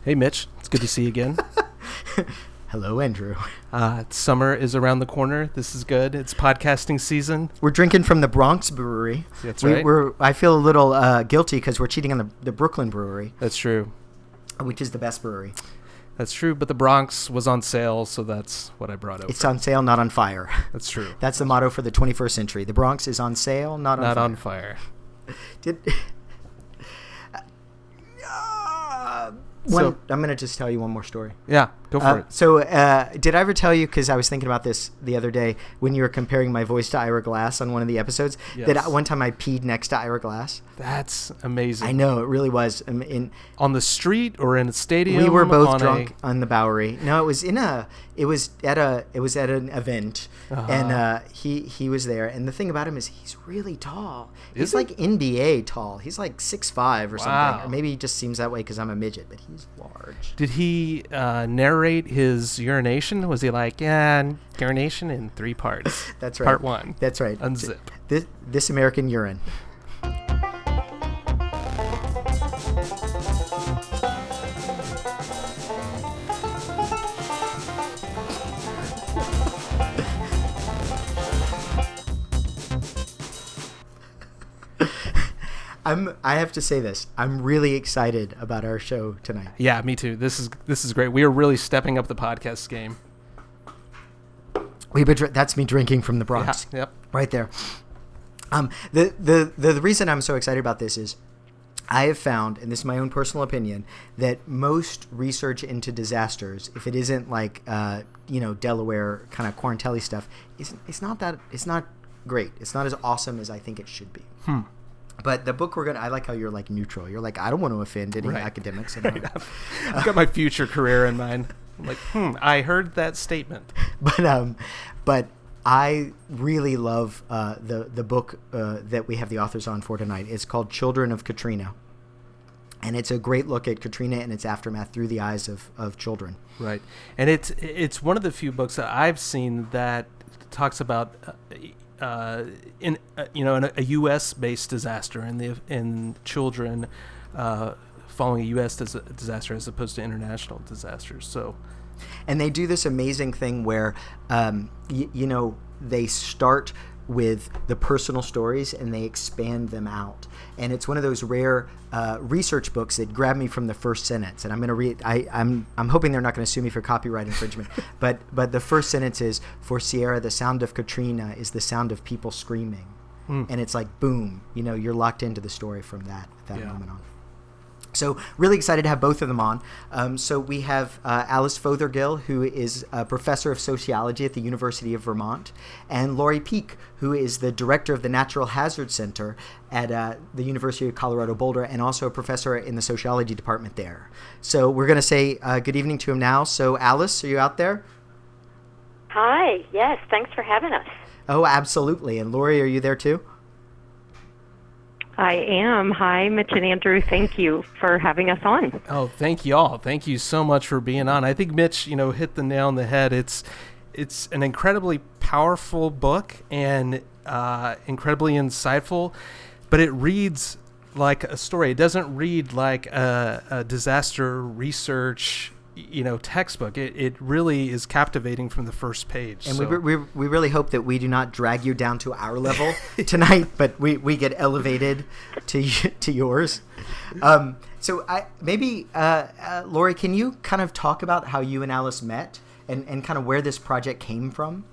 Hey, Mitch. It's good to see you again. Hello, Andrew. Summer is around the corner. This is good. It's podcasting season. We're drinking from the Bronx Brewery. That's right. I feel a little guilty because we're cheating on the Brooklyn Brewery. That's true. Which is the best brewery. That's true, but the Bronx was on sale, so that's what I brought over. It's on sale, not on fire. That's true. That's the motto for the 21st century. The Bronx is on sale, not on fire. I'm going to just tell you one more story. Yeah, go for it. So did I ever tell you, because I was thinking about this the other day, when you were comparing my voice to Ira Glass on one of the episodes, that one time I peed next to Ira Glass? That's amazing. I know, it really was. On the street or in a stadium? We were both drunk on the Bowery. No, it was at an event, and he was there. And the thing about him is he's really tall. He's like NBA tall. He's like 6'5" or something. Or maybe he just seems that way because I'm a midget, but he's large. Did he narrate his urination? Was he like, urination in 3 parts? That's right. Part 1. That's right. Unzip. This American urine. I have to say this. I'm really excited about our show tonight. Yeah, me too. This is great. We are really stepping up the podcast game. That's me drinking from the Bronx. Yeah, yep. Right there. The reason I'm so excited about this is I have found, and this is my own personal opinion, that most research into disasters, if it isn't like Delaware kind of Quarantelli stuff, it's not great. It's not as awesome as I think it should be. But the book I like how you're like neutral. You're like, I don't want to offend any academics. Right. I've got my future career in mind. I'm like, I heard that statement. But I really love the book that we have the authors on for tonight. It's called Children of Katrina. And it's a great look at Katrina and its aftermath through the eyes of children. Right. And it's one of the few books that I've seen that talks about in a U.S.-based disaster in children following a U.S. disaster as opposed to international disasters. So, and they do this amazing thing where they start with the personal stories and they expand them out. And it's one of those rare research books that grab me from the first sentence. And I'm going to read. I'm hoping they're not going to sue me for copyright infringement. but the first sentence is, "For Sierra, the sound of Katrina is the sound of people screaming." And it's like boom. You're locked into the story from that moment on. So really excited to have both of them on. So we have Alice Fothergill, who is a professor of sociology at the University of Vermont, and Lori Peek, who is the director of the Natural Hazard Center at the University of Colorado Boulder, and also a professor in the sociology department there. So we're going to say good evening to him now. So Alice, are you out there? Hi. Yes. Thanks for having us. Oh, absolutely. And Lori, are you there too? I am. Hi, Mitch and Andrew. Thank you for having us on. Oh, thank you all. Thank you so much for being on. I think Mitch, hit the nail on the head. It's an incredibly powerful book and incredibly insightful, but it reads like a story. It doesn't read like a disaster research textbook. It really is captivating from the first page. And we really hope that we do not drag you down to our level tonight, but we get elevated to yours. So Lori, can you kind of talk about how you and Alice met and kind of where this project came from?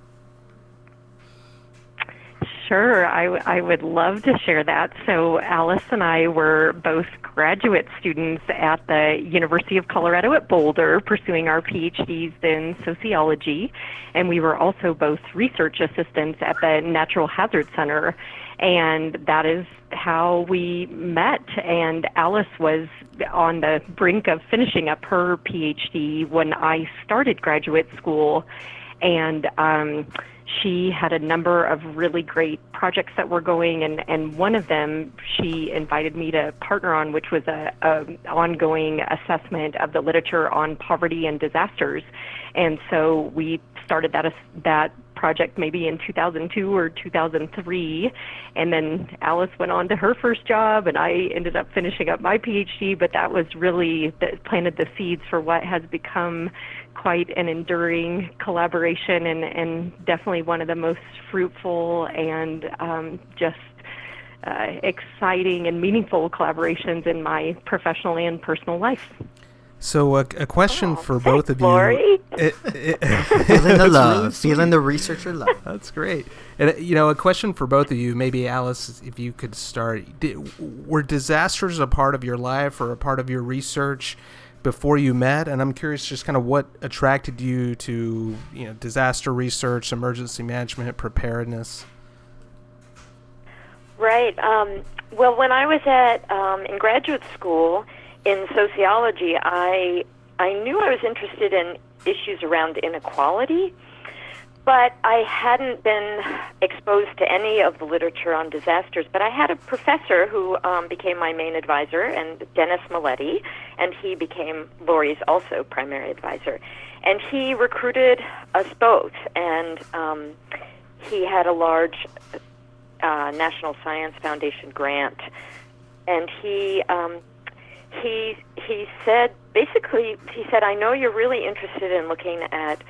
Sure, I would love to share that. So Alice and I were both graduate students at the University of Colorado at Boulder pursuing our PhDs in sociology, and we were also both research assistants at the Natural Hazard Center, and that is how we met. And Alice was on the brink of finishing up her PhD when I started graduate school, and she had a number of really great projects that were going, and one of them she invited me to partner on, which was a ongoing assessment of the literature on poverty and disasters. And so we started that project maybe in 2002 or 2003. And then Alice went on to her first job, and I ended up finishing up my PhD, but that was really that planted the seeds for what has become quite an enduring collaboration, and definitely one of the most fruitful and just exciting and meaningful collaborations in my professional and personal life. So a question for both of you. Lori. Feeling the love, really feeling the researcher love. That's great. And a question for both of you. Maybe Alice, if you could start. Were disasters a part of your life or a part of your research before you met? And I'm curious, just kind of what attracted you to disaster research, emergency management, preparedness. Right. Well, when I was in graduate school in sociology, I knew I was interested in issues around inequality, but I hadn't been exposed to any of the literature on disasters. But I had a professor who became my main advisor, and Dennis Milletti, and he became Lori's also primary advisor. And he recruited us both, and he had a large National Science Foundation grant, and he said, basically, he said, I know you're really interested in looking at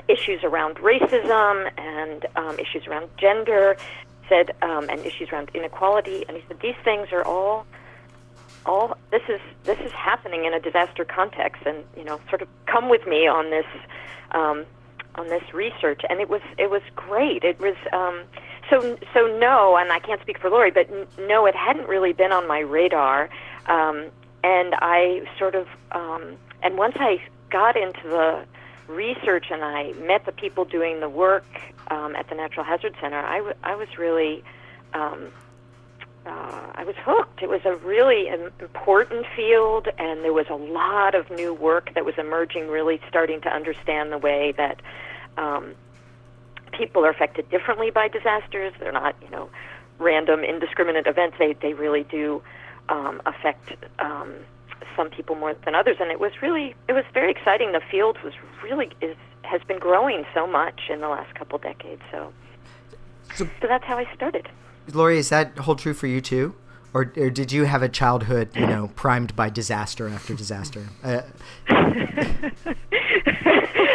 issues around racism and issues around gender, and issues around inequality, and he said these things are all this is happening in a disaster context, and sort of come with me on this research. And it was great. It was so no, and I can't speak for Lori, but no, it hadn't really been on my radar. And I sort of and once I got into the research and I met the people doing the work at the Natural Hazard Center, I was really I was hooked. It was a really important field, and there was a lot of new work that was emerging, really starting to understand the way that people are affected differently by disasters. They're not, random, indiscriminate events. They really do affect some people more than others. And it was very exciting. The field has been growing so much in the last couple decades. So that's how I started. Lori, is that hold true for you too? Or did you have a childhood, primed by disaster after disaster?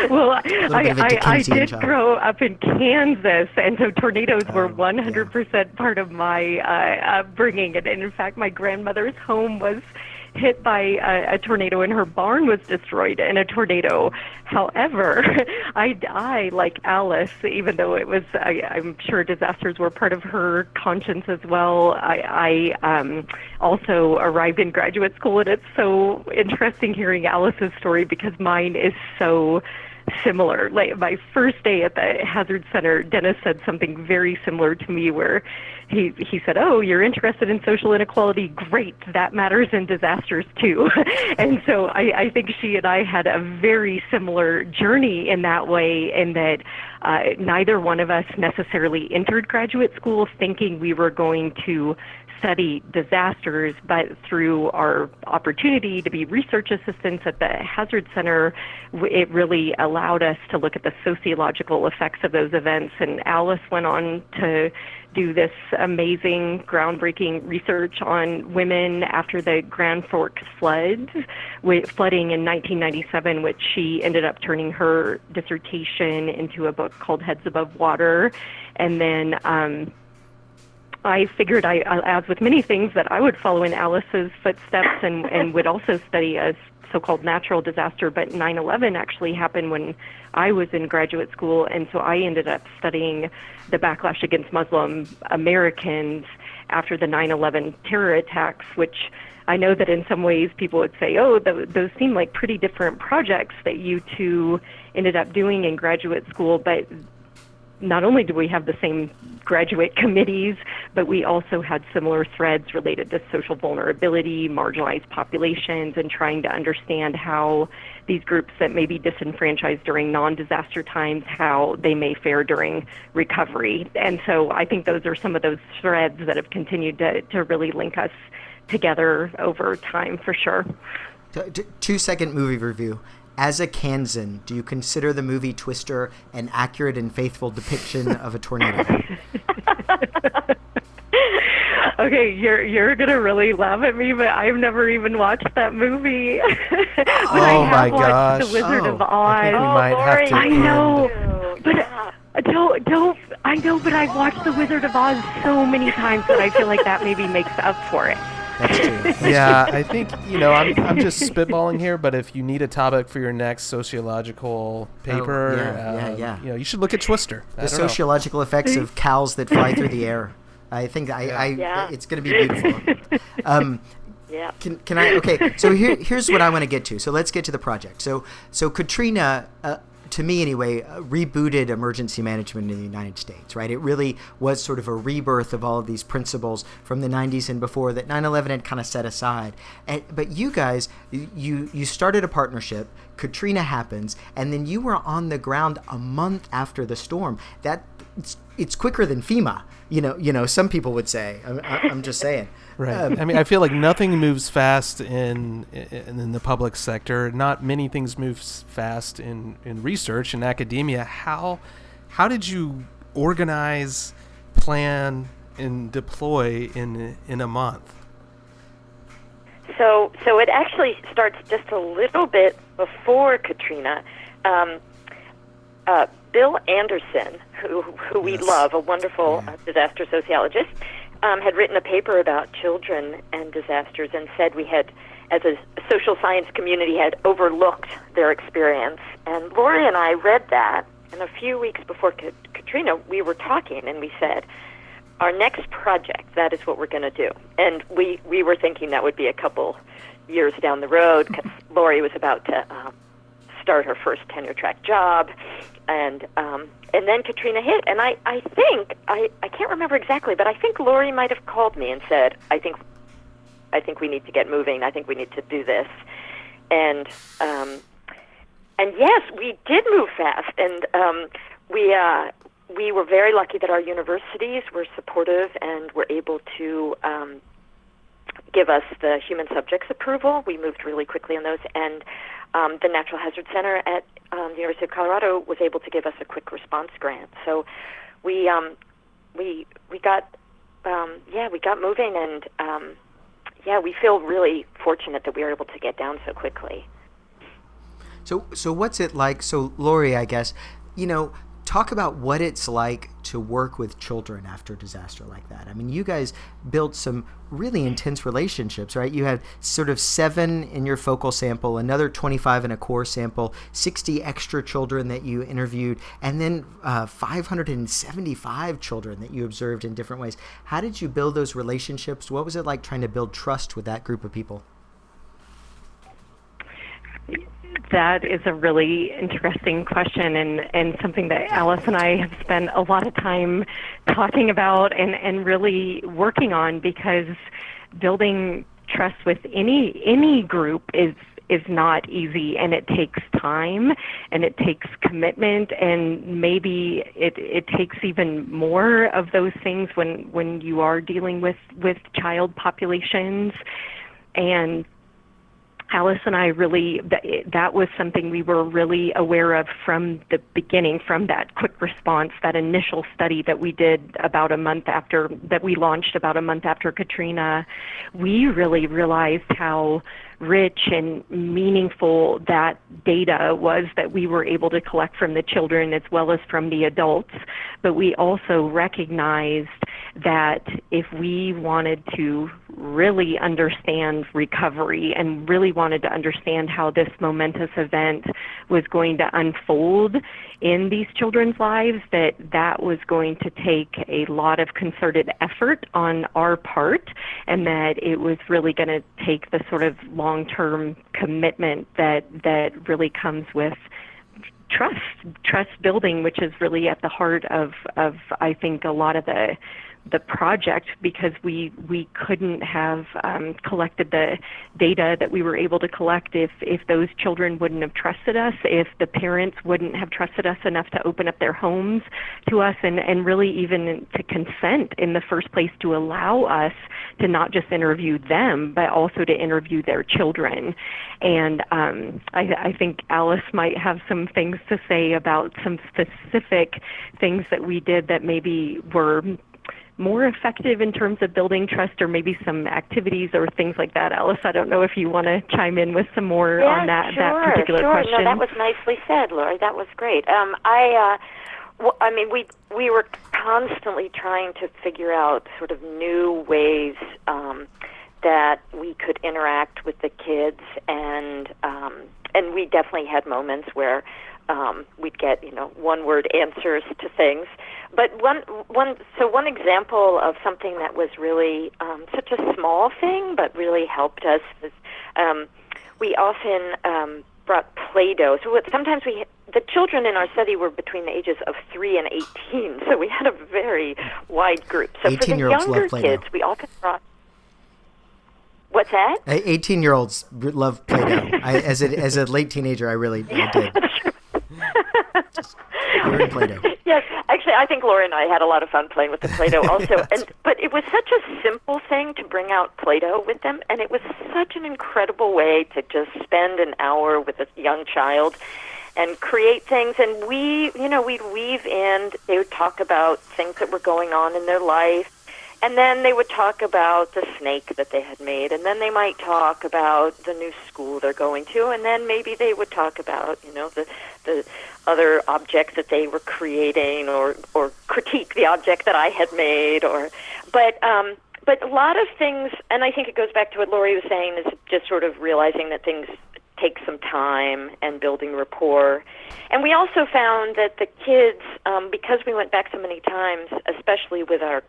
Well, I did grow up in Kansas, and so tornadoes were 100% part of my upbringing. And in fact, my grandmother's home was hit by a tornado, and her barn was destroyed in a tornado. However, I, like Alice, even though it was, I'm sure disasters were part of her conscience as well, I also arrived in graduate school, and it's so interesting hearing Alice's story because mine is so similar. Like my first day at the Hazard Center, Dennis said something very similar to me where he said, "Oh, you're interested in social inequality? Great, that matters in disasters too." And so I think she and I had a very similar journey in that way, in that neither one of us necessarily entered graduate school thinking we were going to study disasters, but through our opportunity to be research assistants at the Hazard Center, it really allowed us to look at the sociological effects of those events. And Alice went on to do this amazing, groundbreaking research on women after the Grand Forks flooding in 1997, which she ended up turning her dissertation into a book called Heads Above Water. And then I figured, as with many things, that I would follow in Alice's footsteps and would also study a so-called natural disaster. But 9/11 actually happened when I was in graduate school, and so I ended up studying the backlash against Muslim Americans after the 9/11 terror attacks, which I know that in some ways people would say, oh, those seem like pretty different projects that you two ended up doing in graduate school, but not only do we have the same graduate committees, but we also had similar threads related to social vulnerability, marginalized populations, and trying to understand how these groups that may be disenfranchised during non-disaster times, how they may fare during recovery. And so I think those are some of those threads that have continued to really link us together over time, for sure. 2-second movie review. as a Kansan, do you consider the movie Twister an accurate and faithful depiction of a tornado? Okay, you're gonna really laugh at me, but I've never even watched that movie. But I have watched The Wizard of Oz. I think we might have to. I know, but don't. I know, but I've watched The Wizard of Oz so many times that I feel like that maybe makes up for it. That's true. Yeah, I think, I'm just spitballing here, but if you need a topic for your next sociological paper, you should look at Twister. The sociological effects of cows that fly through the air. I think it's going to be beautiful. Yeah. Can I? Okay. So here's what I want to get to. So let's get to the project. So Katrina, to me anyway, rebooted emergency management in the United States, right? It really was sort of a rebirth of all of these principles from the 90s and before that 9/11 had kind of set aside. But you guys, you started a partnership. Katrina happens, and then you were on the ground a month after the storm. It's quicker than FEMA. Some people would say. I'm just saying. Right. I feel like nothing moves fast in the public sector. Not many things move fast in research and academia. How did you organize, plan, and deploy in a month? So it actually starts just a little bit before Katrina. Bill Anderson, who we love, a wonderful disaster sociologist, had written a paper about children and disasters and said we had, as a social science community, had overlooked their experience. And Lori and I read that, and a few weeks before Katrina, we were talking, and we said, our next project, that is what we're going to do. And we were thinking that would be a couple years down the road, because Lori was about to start her first tenure-track job, and then Katrina hit, and I think I can't remember exactly, but I think Lori might have called me and said, I think we need to get moving. I think we need to do this, and yes, we did move fast, and we were very lucky that our universities were supportive and were able to give us the human subjects approval. We moved really quickly on those, and the Natural Hazard Center at the University of Colorado was able to give us a quick response grant. So we got moving, and we feel really fortunate that we were able to get down so quickly. So what's it like? So Lori, I guess, talk about what it's like to work with children after a disaster like that. I mean, you guys built some really intense relationships, right? You had sort of 7 in your focal sample, another 25 in a core sample, 60 extra children that you interviewed, and then 575 children that you observed in different ways. How did you build those relationships? What was it like trying to build trust with that group of people? That is a really interesting question, and something that Alice and I have spent a lot of time talking about and really working on, because building trust with any group is not easy, and it takes time, and it takes commitment, and maybe it takes even more of those things when you are dealing with child populations. And Alice and I really, that was something we were really aware of from the beginning, from that quick response, that initial study that we did that we launched about a month after Katrina. We really realized how rich and meaningful that data was that we were able to collect from the children as well as from the adults. But we also recognized that if we wanted to really understand recovery and really wanted to understand how this momentous event was going to unfold in these children's lives, that was going to take a lot of concerted effort on our part, and that it was really going to take the sort of long-term commitment that really comes with trust building, which is really at the heart of I think a lot of the the project because we couldn't have collected the data that we were able to collect if those children wouldn't have trusted us, if the parents wouldn't have trusted us enough to open up their homes to us and really even to consent in the first place to allow us to not just interview them, but also to interview their children. And I think Alice might have some things to say about some specific things that we did that maybe were more effective in terms of building trust, or maybe some activities or things like that. Alice, I don't know if you want to chime in with some more on that particular question. No, that was nicely said, Lori. That was great. We were constantly trying to figure out sort of new ways that we could interact with the kids, and we definitely had moments where we'd get one-word answers to things. But one example of something that was really such a small thing, but really helped us was we often brought Play-Doh. So sometimes the children in our study were between the ages of 3 and 18, so we had a very wide group. So for the younger kids, we often brought. What's that? 18-year-olds love Play-Doh. As a late teenager, I really did. You were in Play-Doh. Yes, actually, I think Laura and I had a lot of fun playing with the Play-Doh also. But it was such a simple thing to bring out Play-Doh with them, and it was such an incredible way to just spend an hour with a young child and create things. And we'd weave in, they would talk about things that were going on in their life. And then they would talk about the snake that they had made, and then they might talk about the new school they're going to, and then maybe they would talk about, the other objects that they were creating, or critique the object that I had made, but a lot of things, and I think it goes back to what Lori was saying, is just sort of realizing that things take some time and building rapport. And we also found that the kids, because we went back so many times, especially with our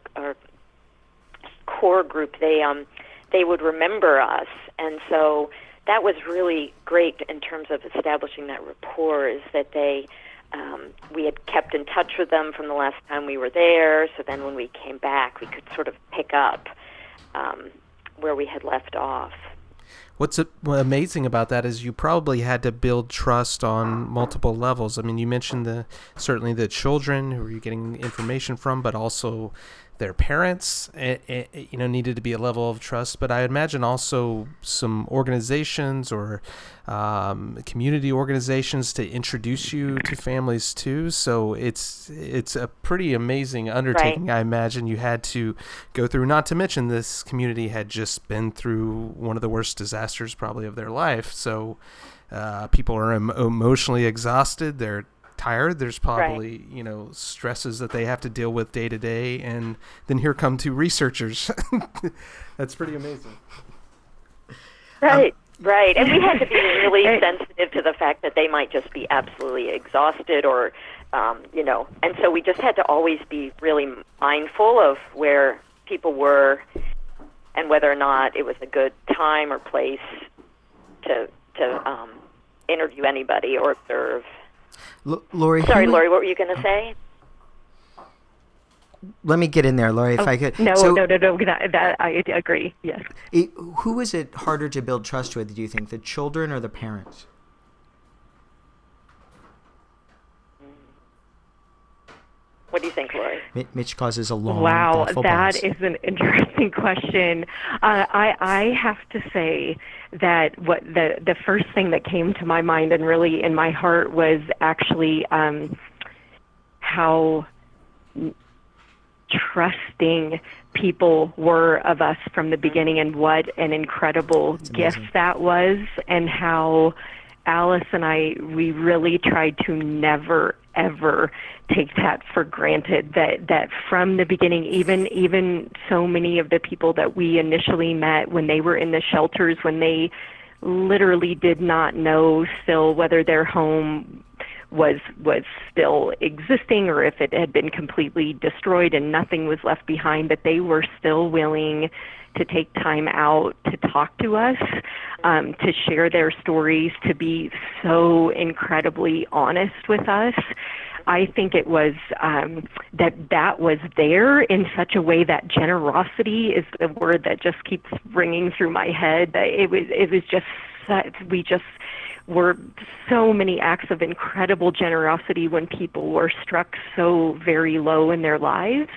core group, they would remember us, and so that was really great in terms of establishing that rapport. Is that we had kept in touch with them from the last time we were there, so then when we came back, we could sort of pick up where we had left off. What's amazing about that is you probably had to build trust on multiple levels. I mean, you mentioned certainly the children who you're getting information from, but also their parents, needed to be a level of trust. But I imagine also some organizations or community organizations to introduce you to families too. So it's a pretty amazing undertaking. Right. I imagine you had to go through, not to mention this community had just been through one of the worst disasters probably of their life. So people are emotionally exhausted. They're tired. There's probably, stresses that they have to deal with day to day. And then here come two researchers. That's pretty amazing. Right. Right. And we had to be really sensitive to the fact that they might just be absolutely exhausted or, and so we just had to always be really mindful of where people were and whether or not it was a good time or place to interview anybody or observe. Lori. Sorry, Lori, what were you going to say? Let me get in there, Lori, if I could. No, that I agree, yes. Who is it harder to build trust with, do you think, the children or the parents? What do you think, Lori? Mitch causes a long, Wow, thoughtful that pause. is an interesting question. I have to say that what the first thing that came to my mind and really in my heart was actually how trusting people were of us from the beginning, and what an incredible gift that was, and how Alice and we really tried to never, ever take that for granted, that from the beginning, even so many of the people that we initially met when they were in the shelters, when they literally did not know still whether their home was still existing or if it had been completely destroyed and nothing was left behind, that they were still willing to take time out to talk to us, to share their stories, to be so incredibly honest with us. I think it was that was there in such a way that generosity is the word that just keeps ringing through my head. It was just we just were so many acts of incredible generosity when people were struck so very low in their lives,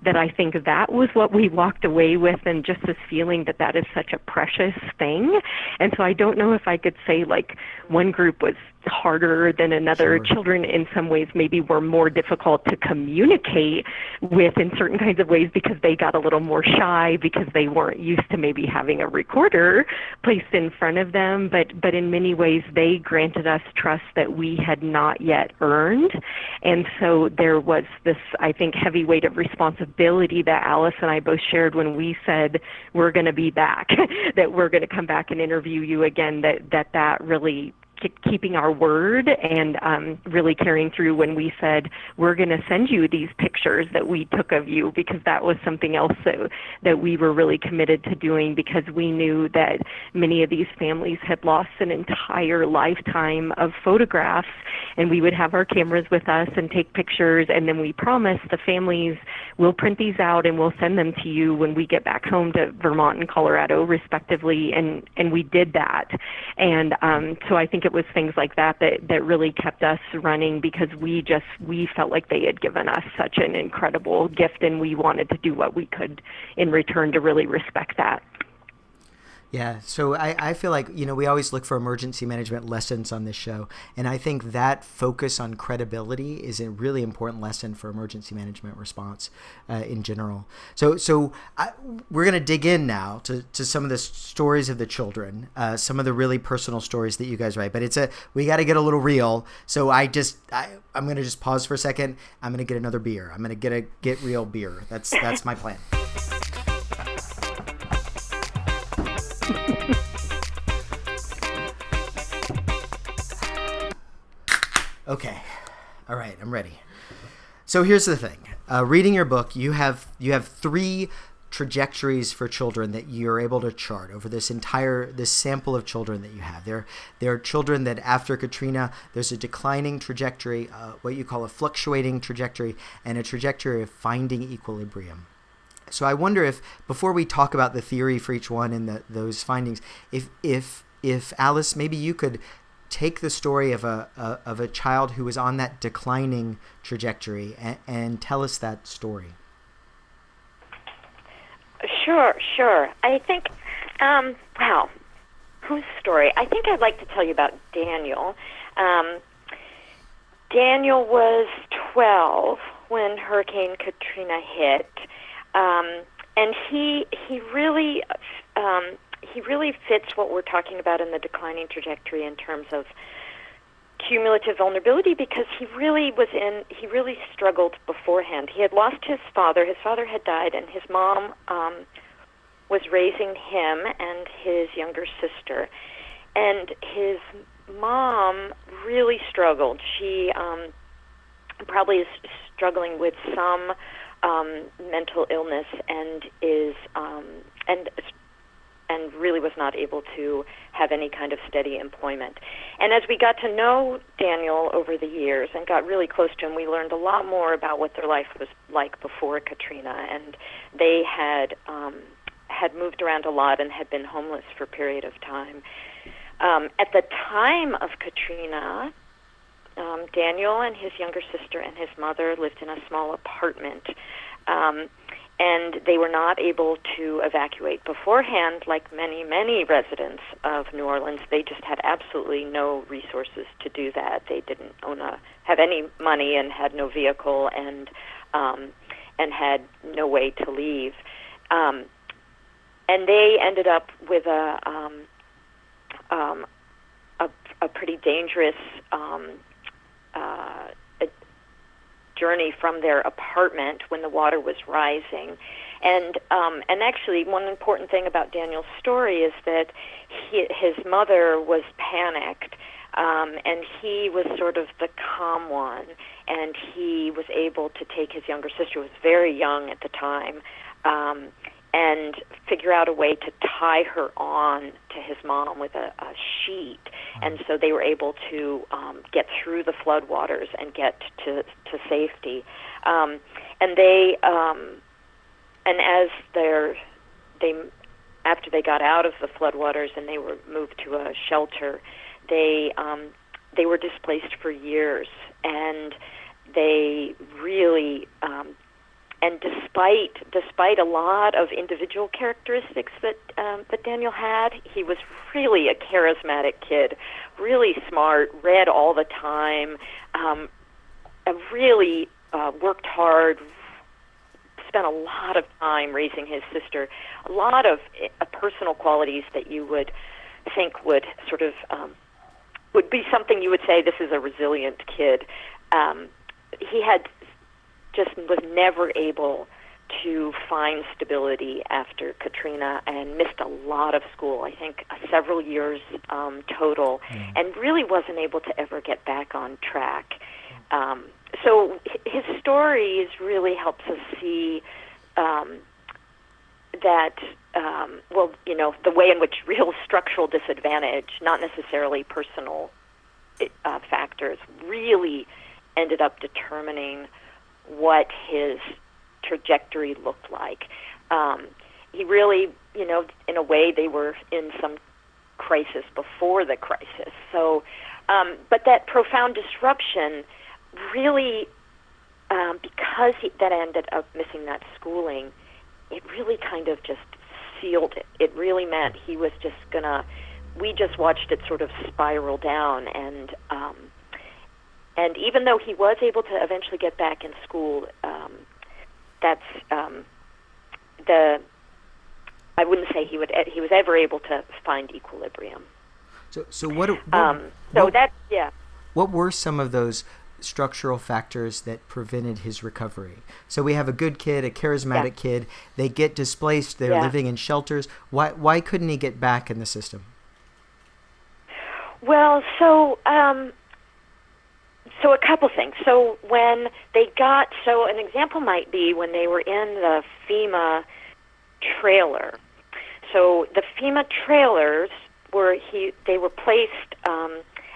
that I think that was what we walked away with, and just this feeling that is such a precious thing. And so I don't know if I could say like one group was harder than another. Sure. Children in some ways maybe were more difficult to communicate with in certain kinds of ways because they got a little more shy because they weren't used to maybe having a recorder placed in front of them, but in many ways they granted us trust that we had not yet earned. And so there was this, I think, heavy weight of responsibility that Alice and I both shared when we said we're going to be back, that we're going to come back and interview you again, that really keeping our word and really carrying through when we said we're going to send you these pictures that we took of you, because that was something else that we were really committed to doing, because we knew that many of these families had lost an entire lifetime of photographs, and we would have our cameras with us and take pictures, and then we promised the families we'll print these out and we'll send them to you when we get back home to Vermont and Colorado respectively, and we did that. And so I think it was things like that really kept us running, because we felt like they had given us such an incredible gift, and we wanted to do what we could in return to really respect that. Yeah, so I feel like, we always look for emergency management lessons on this show, and I think that focus on credibility is a really important lesson for emergency management response in general. So we're going to dig in now to some of the stories of the children, some of the really personal stories that you guys write, but we got to get a little real. So I'm going to just pause for a second. I'm going to get another beer. I'm going to get real beer. That's my plan. Okay. All right. I'm ready. So here's the thing. Reading your book, you have 3 trajectories for children that you're able to chart over this sample of children that you have. There are children that after Katrina, there's a declining trajectory, what you call a fluctuating trajectory, and a trajectory of finding equilibrium. So I wonder if, before we talk about the theory for each one and those findings, if Alice, maybe you could take the story of a child who was on that declining trajectory and tell us that story. Sure. I think, whose story? I think I'd like to tell you about Daniel. Daniel was 12 when Hurricane Katrina hit, and he really fits what we're talking about in the declining trajectory in terms of cumulative vulnerability, because he really struggled beforehand. He had lost his father. His father had died, and his mom was raising him and his younger sister. And his mom really struggled. She probably is struggling with some mental illness and and really was not able to have any kind of steady employment. And as we got to know Daniel over the years and got really close to him, we learned a lot more about what their life was like before Katrina. And they had moved around a lot and had been homeless for a period of time. At the time of Katrina, Daniel and his younger sister and his mother lived in a small apartment. And they were not able to evacuate beforehand, like many residents of New Orleans. They just had absolutely no resources to do that. They didn't have any money and had no vehicle and had no way to leave. And they ended up with a pretty dangerous journey from their apartment when the water was rising. And actually, one important thing about Daniel's story is that his mother was panicked, and he was sort of the calm one, and he was able to take his younger sister, who was very young at the time, and figure out a way to tie her on to his mom with a sheet. and so they were able to get through the floodwaters and get to safety. And they and as they after they got out of the floodwaters and they were moved to a shelter, they were displaced for years, and they really and despite a lot of individual characteristics that Daniel had, he was really a charismatic kid, really smart, read all the time, really worked hard, spent a lot of time raising his sister, a lot of personal qualities that you would think would sort of would be something you would say, this is a resilient kid. He was never able to find stability after Katrina and missed a lot of school, I think several years total, and really wasn't able to ever get back on track. So his stories really helps us see that, the way in which real structural disadvantage, not necessarily personal factors, really ended up determining what his trajectory looked like. He really, in a way, they were in some crisis before the crisis. So, but that profound disruption really, because that ended up missing that schooling, it really kind of just sealed it. It really meant he was just we just watched it sort of spiral down, and even though he was able to eventually get back in school, I wouldn't say he was ever able to find equilibrium. So what What were some of those structural factors that prevented his recovery? So we have a good kid, a charismatic kid. They get displaced. They're living in shelters. Why couldn't he get back in the system? Well, so a couple things. So when they an example might be when they were in the FEMA trailer. So the FEMA trailers they were placed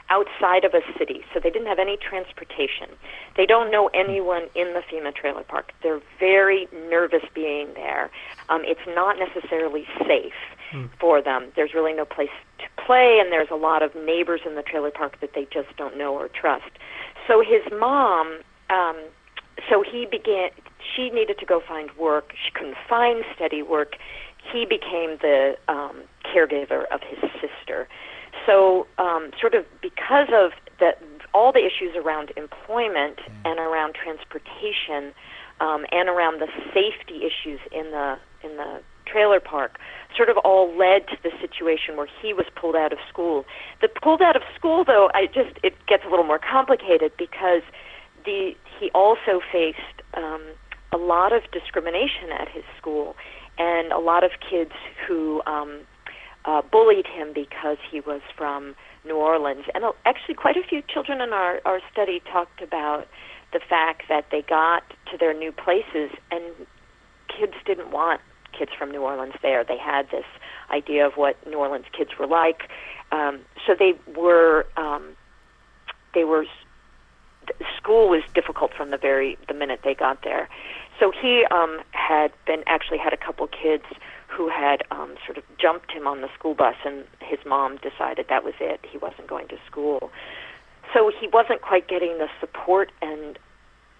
outside of a city, so they didn't have any transportation. They don't know anyone in the FEMA trailer park. They're very nervous being there. It's not necessarily safe for them. There's really no place to play, and there's a lot of neighbors in the trailer park that they just don't know or trust. So his mom, she needed to go find work. She couldn't find steady work. He became the caregiver of his sister. So sort of because of all the issues around employment and around transportation and around the safety issues in the trailer park, sort of all led to the situation where he was pulled out of school. The pulled out of school, though, it gets a little more complicated because he also faced a lot of discrimination at his school, and a lot of kids who bullied him because he was from New Orleans. And actually quite a few children in our study talked about the fact that they got to their new places and kids didn't want kids from New Orleans there. They had this idea of what New Orleans kids were like. So school was difficult from the minute they got there. So he had a couple kids who had sort of jumped him on the school bus, and his mom decided that was it. He wasn't going to school. So he wasn't quite getting the support and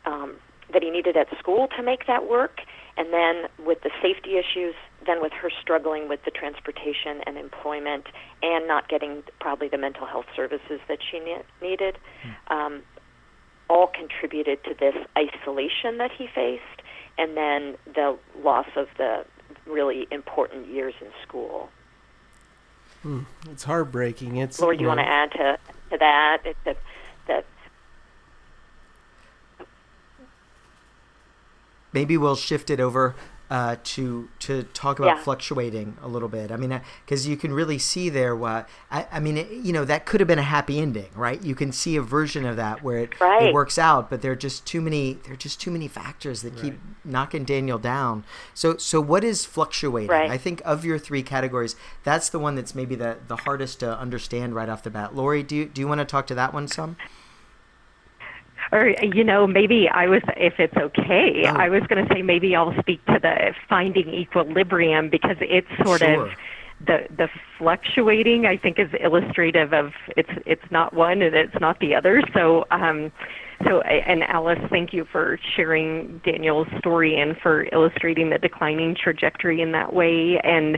that he needed at school to make that work. And then with the safety issues, then with her struggling with the transportation and employment and not getting probably the mental health services that she needed, all contributed to this isolation that he faced, and then the loss of the really important years in school. It's heartbreaking. Laura, do you want to add to that? Maybe we'll shift it over to talk about Yeah. fluctuating a little bit. I mean, because you can really see there what I mean. That could have been a happy ending, right? You can see a version of that where it Right. works out, but there are just too many factors that keep knocking Daniel down. So what is fluctuating? Right. I think of your three categories, that's the one that's maybe the hardest to understand right off the bat. Lori, do you want to talk to that one some? Or, maybe if it's okay, Oh. I was going to say maybe I'll speak to the finding equilibrium, because it's sort Sure. of the fluctuating, I think, is illustrative of it's not one and it's not the other. So, and Alice, thank you for sharing Daniel's story and for illustrating the declining trajectory in that way. And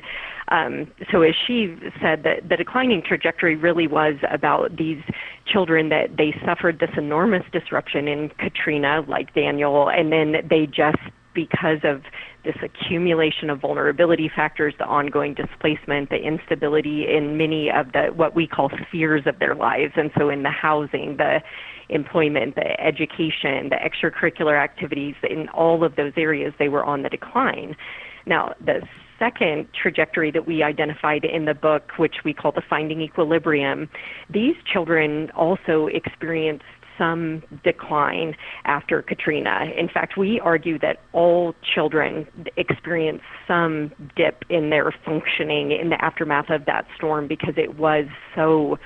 so as she said, that the declining trajectory really was about these children that they suffered this enormous disruption in Katrina, like Daniel, and then they just, because of this accumulation of vulnerability factors, the ongoing displacement, the instability in many of the what we call spheres of their lives. And so in the housing, the employment, the education, the extracurricular activities, in all of those areas, they were on the decline. Now, the second trajectory that we identified in the book, which we call the finding equilibrium, these children also experienced some decline after Katrina. In fact, we argue that all children experience some dip in their functioning in the aftermath of that storm, because it was so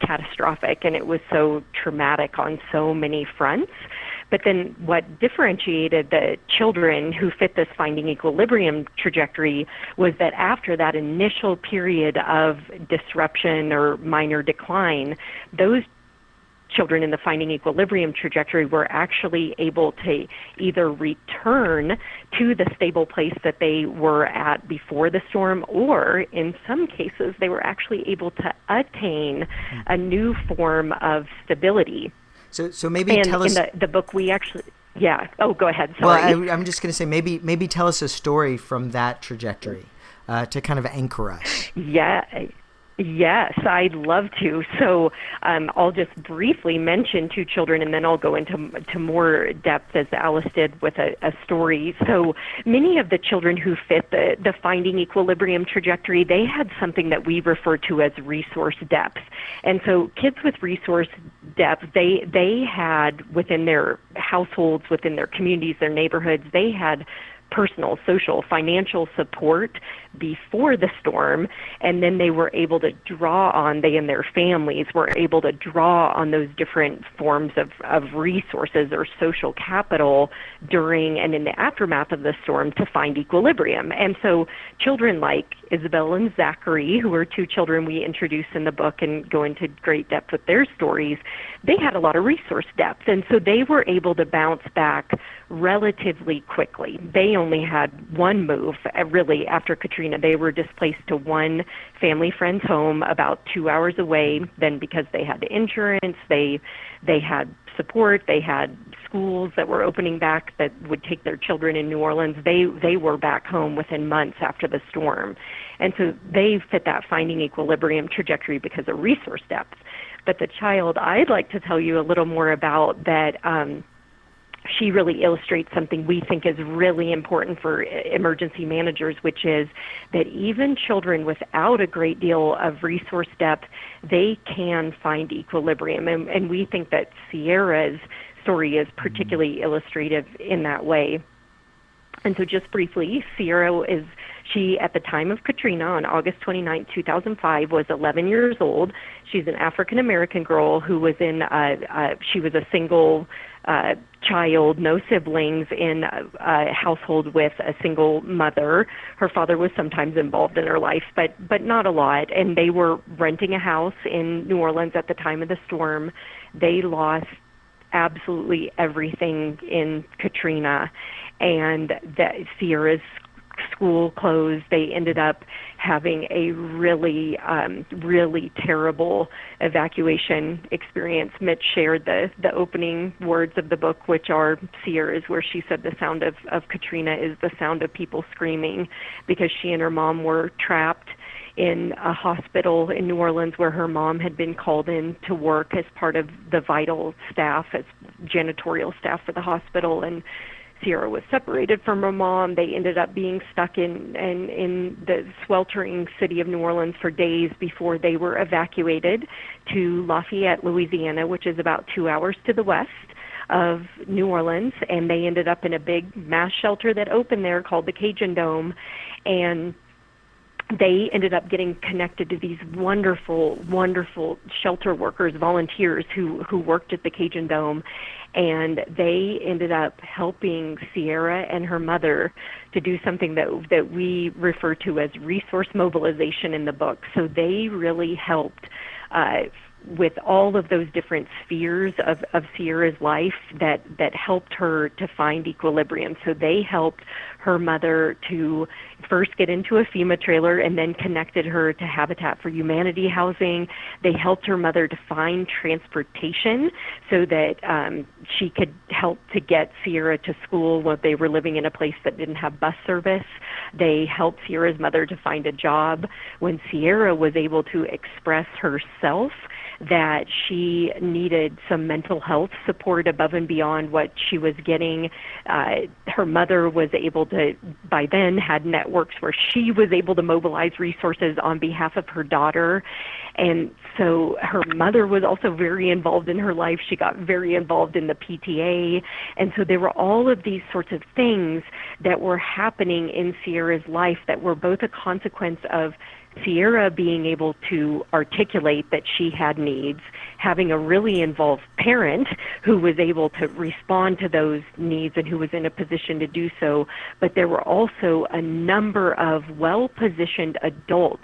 catastrophic and it was so traumatic on so many fronts. But then what differentiated the children who fit this finding equilibrium trajectory was that after that initial period of disruption or minor decline, those children in the finding equilibrium trajectory were actually able to either return to the stable place that they were at before the storm, or in some cases they were actually able to attain a new form of stability. So maybe And tell us. in the book we actually, yeah. Oh, go ahead. Sorry. Well, I'm just going to say maybe tell us a story from that trajectory to kind of anchor us. Yeah. Yes, I'd love to. So I'll just briefly mention two children, and then I'll go into more depth, as Alice did, with a story. So many of the children who fit the finding equilibrium trajectory, they had something that we refer to as resource depth. And so kids with resource depth, they had within their households, within their communities, their neighborhoods, they had personal, social, financial support before the storm, and then they were able to draw on, they and their families were able to draw on those different forms of resources or social capital during and in the aftermath of the storm to find equilibrium. And so children like Isabel and Zachary, who are two children we introduce in the book and go into great depth with their stories, they had a lot of resource depth, and so they were able to bounce back relatively quickly. They only had one move, really, after Katrina. They were displaced to one family friend's home about 2 hours away. Then, because they had insurance, they had support, they had schools that were opening back that would take their children in New Orleans. They were back home within months after the storm. And so they fit that finding equilibrium trajectory because of resource depth. But the child I'd like to tell you a little more about that, she really illustrates something we think is really important for emergency managers, which is that even children without a great deal of resource depth, they can find equilibrium. And we think that Sierra's story is particularly illustrative in that way. And so just briefly, Sierra she, at the time of Katrina, on August 29, 2005, was 11 years old. She's an African-American girl who was she was a single child, no siblings, in a household with a single mother. Her father was sometimes involved in her life, but not a lot. And they were renting a house in New Orleans at the time of the storm. They lost absolutely everything in Katrina, and that Sierra's school closed. They ended up having a really, really terrible evacuation experience. Mitch shared the opening words of the book, which are Sierra's, where she said the sound of Katrina is the sound of people screaming, because she and her mom were trapped in a hospital in New Orleans where her mom had been called in to work as part of the vital staff, as janitorial staff for the hospital. And Sierra was separated from her mom. They ended up being stuck in the sweltering city of New Orleans for days before they were evacuated to Lafayette, Louisiana, which is about 2 hours to the west of New Orleans, and they ended up in a big mass shelter that opened there called the Cajun Dome, and they ended up getting connected to these wonderful, wonderful shelter workers, volunteers who worked at the Cajun Dome, and they ended up helping Sierra and her mother to do something that we refer to as resource mobilization in the book. So they really helped with all of those different spheres of Sierra's life that helped her to find equilibrium. So they helped her mother to first get into a FEMA trailer and then connected her to Habitat for Humanity housing. They helped her mother to find transportation so that she could help to get Sierra to school when they were living in a place that didn't have bus service. They helped Sierra's mother to find a job. When Sierra was able to express herself that she needed some mental health support above and beyond what she was getting, her mother was able to, by then, had networks where she was able to mobilize resources on behalf of her daughter. And so her mother was also very involved in her life. She got very involved in the PTA. And so there were all of these sorts of things that were happening in Sierra's life that were both a consequence of Sierra being able to articulate that she had needs, having a really involved parent who was able to respond to those needs and who was in a position to do so, but there were also a number of well-positioned adults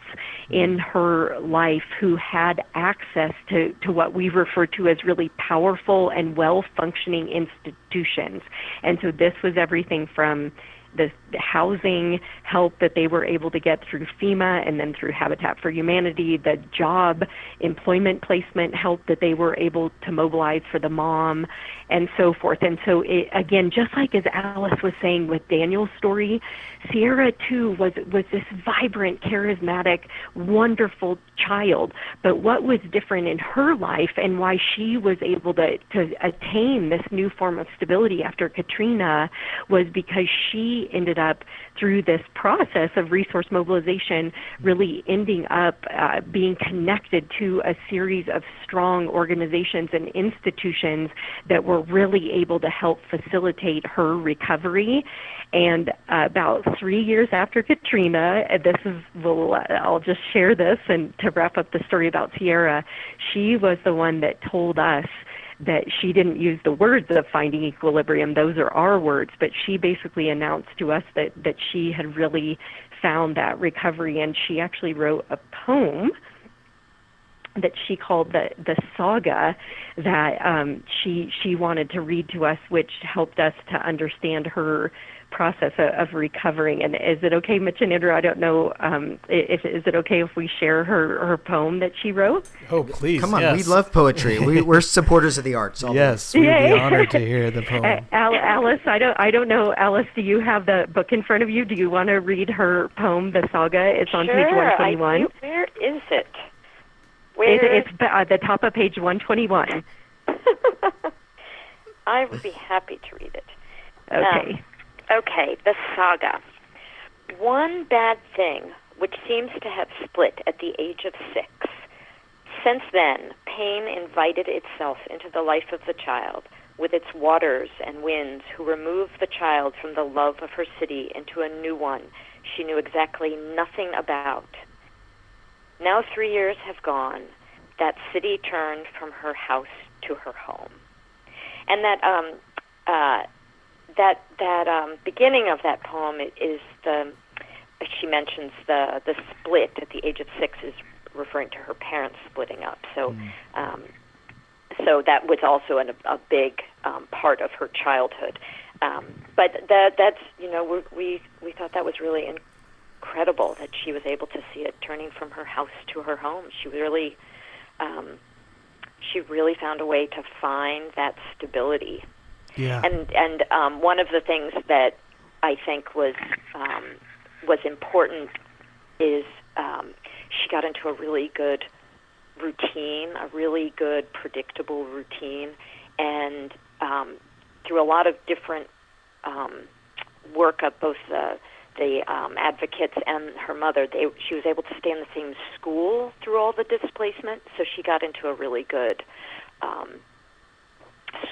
in her life who had access to what we refer to as really powerful and well-functioning institutions. And so this was everything from the housing help that they were able to get through FEMA and then through Habitat for Humanity, the job employment placement help that they were able to mobilize for the mom, and so forth. And so, again, just like as Alice was saying with Daniel's story, Sierra, too, was this vibrant, charismatic, wonderful child. But what was different in her life and why she was able to attain this new form of stability after Katrina was because she ended up, through this process of resource mobilization, really ending up being connected to a series of strong organizations and institutions that were really able to help facilitate her recovery. And about 3 years after Katrina, I'll just share this and to wrap up the story about Sierra, she was the one that told us that she didn't use the words of finding equilibrium. Those are our words, but she basically announced to us that she had really found that recovery, and she actually wrote a poem that she called the saga that she wanted to read to us, which helped us to understand her process of recovering. And is it okay, Mitch and Andrew? I don't know. Is it okay if we share her poem that she wrote? Oh, please! Come on, yes. we love poetry. We're supporters of the arts. Yes, we'd be honored to hear the poem. Alice, I don't know. Alice, do you have the book in front of you? Do you want to read her poem, the saga? It's on page 121. I do. Where is it? It's the top of page 121. I would be happy to read it. Okay. Okay, the saga. One bad thing, which seems to have split at the age of 6. Since then, pain invited itself into the life of the child, with its waters and winds, who removed the child from the love of her city into a new one she knew exactly nothing about. Now 3 years have gone. That city turned from her house to her home. And that beginning of that poem is she mentions the split at the age of 6 is referring to her parents splitting up. So so that was also a big part of her childhood. But that's we thought that was really incredible that she was able to see it turning from her house to her home. She really found a way to find that stability. Yeah. And one of the things that I think was important is she got into a really good routine, a really good predictable routine, and through a lot of different work of both the advocates and her mother. She was able to stay in the same school through all the displacement, so she got into a really good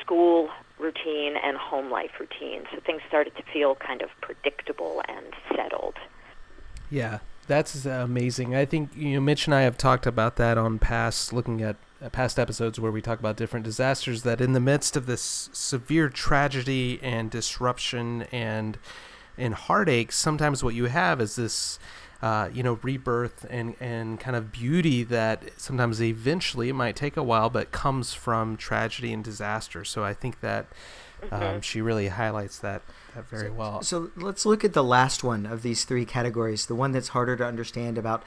school routine and home life routine. So things started to feel kind of predictable and settled. Yeah, that's amazing. I think Mitch and I have talked about that on looking at past episodes where we talk about different disasters, that in the midst of this severe tragedy and disruption and heartache, sometimes what you have is this rebirth and kind of beauty that sometimes eventually, it might take a while, but comes from tragedy and disaster. So I think that she really highlights that very well. So let's look at the last one of these three categories, the one that's harder to understand, about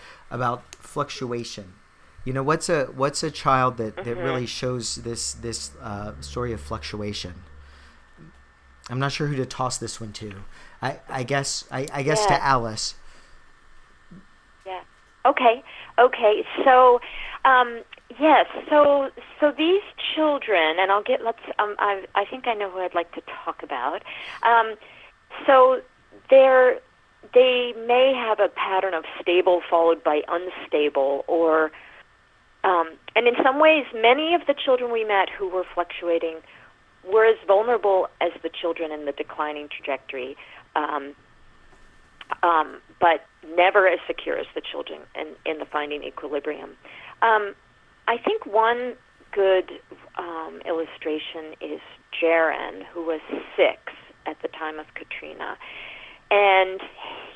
fluctuation. What's a child that really shows this story of fluctuation? I'm not sure who to toss this one to. I guess to Alice. Yeah. Okay. So, yes. So these children, and I think I know who I'd like to talk about. So they may have a pattern of stable followed by unstable, or and in some ways, many of the children we met who were fluctuating were as vulnerable as the children in the declining trajectory, but never as secure as the children in the finding equilibrium. I think one good illustration is Jaron, who was 6 at the time of Katrina, and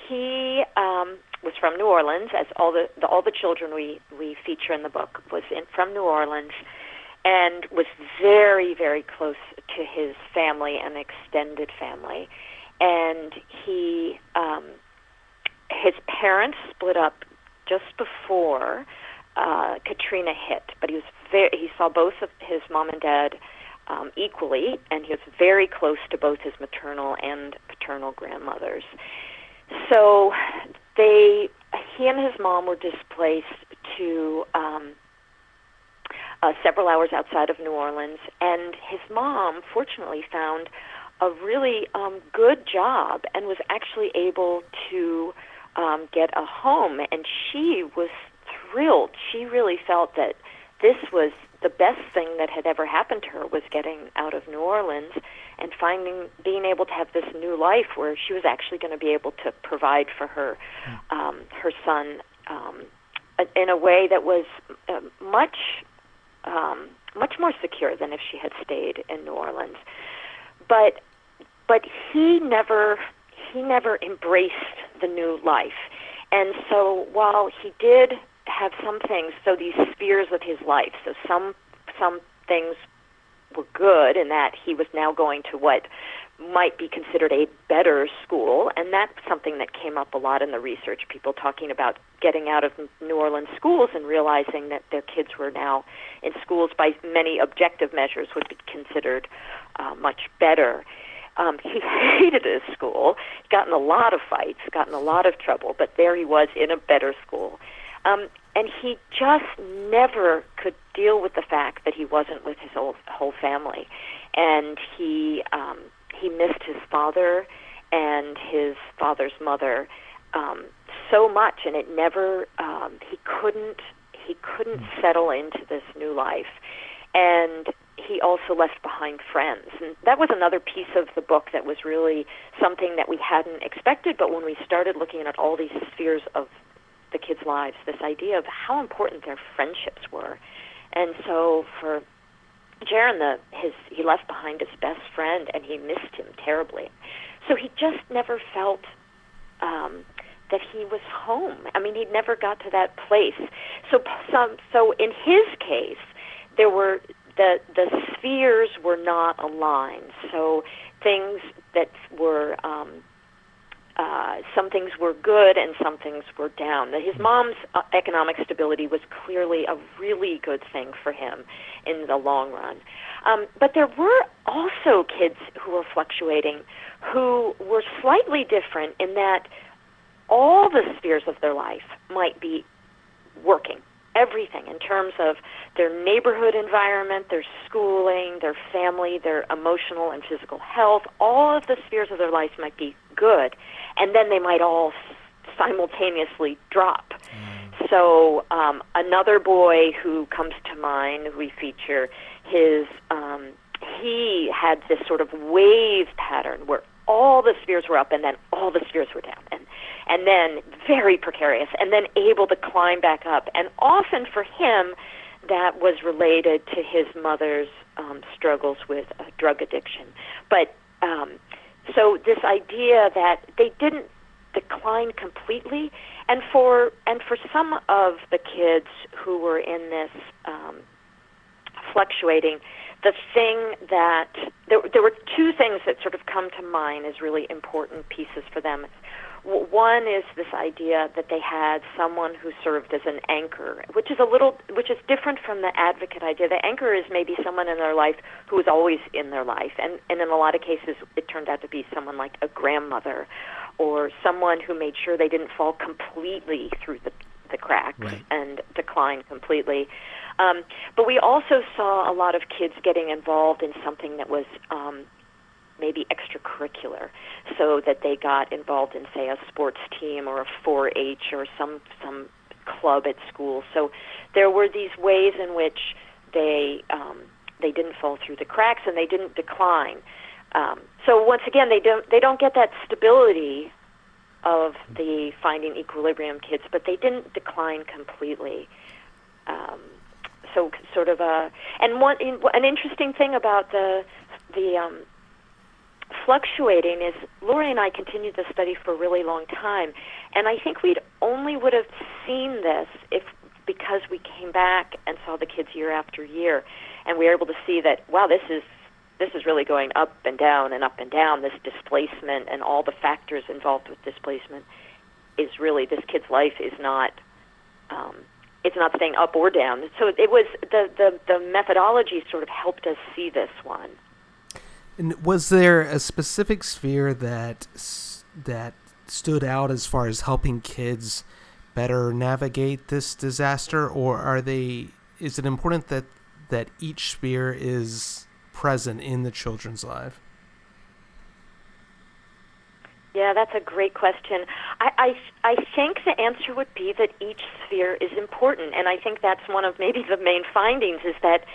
he was from New Orleans, as all the children we feature in the book was from New Orleans, and was very, very close to his family and extended family. And his parents split up just before Katrina hit, but he saw both of his mom and dad equally, and he was very close to both his maternal and paternal grandmothers. So he and his mom were displaced to several hours outside of New Orleans, and his mom fortunately found a really good job and was actually able to get a home, and she was thrilled. She really felt that this was the best thing that had ever happened to her, was getting out of New Orleans and being able to have this new life where she was actually going to be able to provide for her son in a way that was much more secure than if she had stayed in New Orleans. But he never embraced the new life. And so while he did have some things, so these spheres of his life, so some things were good in that he was now going to what might be considered a better school, and that's something that came up a lot in the research, people talking about getting out of New Orleans schools and realizing that their kids were now in schools by many objective measures would be considered much better. He hated his school, got in a lot of fights, got in a lot of trouble, but there he was in a better school. And he just never could deal with the fact that he wasn't with his whole family. And he missed his father and his father's mother so much, and it never he couldn't settle into this new life. And he also left behind friends. And that was another piece of the book that was really something that we hadn't expected, but when we started looking at all these spheres of the kids' lives, this idea of how important their friendships were. And so for Jaron, he left behind his best friend, and he missed him terribly. So he just never felt that he was home. I mean, he never got to that place. So in his case, there were the spheres were not aligned. So things that were some things were good and some things were down. His mom's economic stability was clearly a really good thing for him in the long run. But there were also kids who were fluctuating who were slightly different in that all the spheres of their life might be working. everything in terms of their neighborhood environment, their schooling, their family, their emotional and physical health. All of the spheres of their life might be good, and then they might all simultaneously drop. So another boy who comes to mind, who we feature, he had this sort of wave pattern where all the spheres were up and then all the spheres were down, and then very precarious, and then able to climb back up. And often for him, that was related to his mother's struggles with drug addiction. But so this idea that they didn't decline completely, and for some of the kids who were in this fluctuating, the thing that there were two things that sort of come to mind as really important pieces for them. One is this idea that they had someone who served as an anchor, which is different from the advocate idea. The anchor is maybe someone in their life who was always in their life, and in a lot of cases it turned out to be someone like a grandmother or someone who made sure they didn't fall completely through the cracks and decline completely. But we also saw a lot of kids getting involved in something that was maybe extracurricular, so that they got involved in, say, a sports team or a 4-H or some club at school. So there were these ways in which they didn't fall through the cracks and they didn't decline. So once again, they don't get that stability of the finding equilibrium kids, but they didn't decline completely. So sort of an interesting thing about the fluctuating is Lori and I continued the study for a really long time, and I think would have seen this because we came back and saw the kids year after year, and we were able to see that, wow, this is really going up and down and up and down. This displacement and all the factors involved with displacement is really, this kid's life is not it's not staying up or down. So it was the methodology sort of helped us see this one. And was there a specific sphere that stood out as far as helping kids better navigate this disaster, or is it important that each sphere is present in the children's life? Yeah, that's a great question. I think the answer would be that each sphere is important, and I think that's one of maybe the main findings is that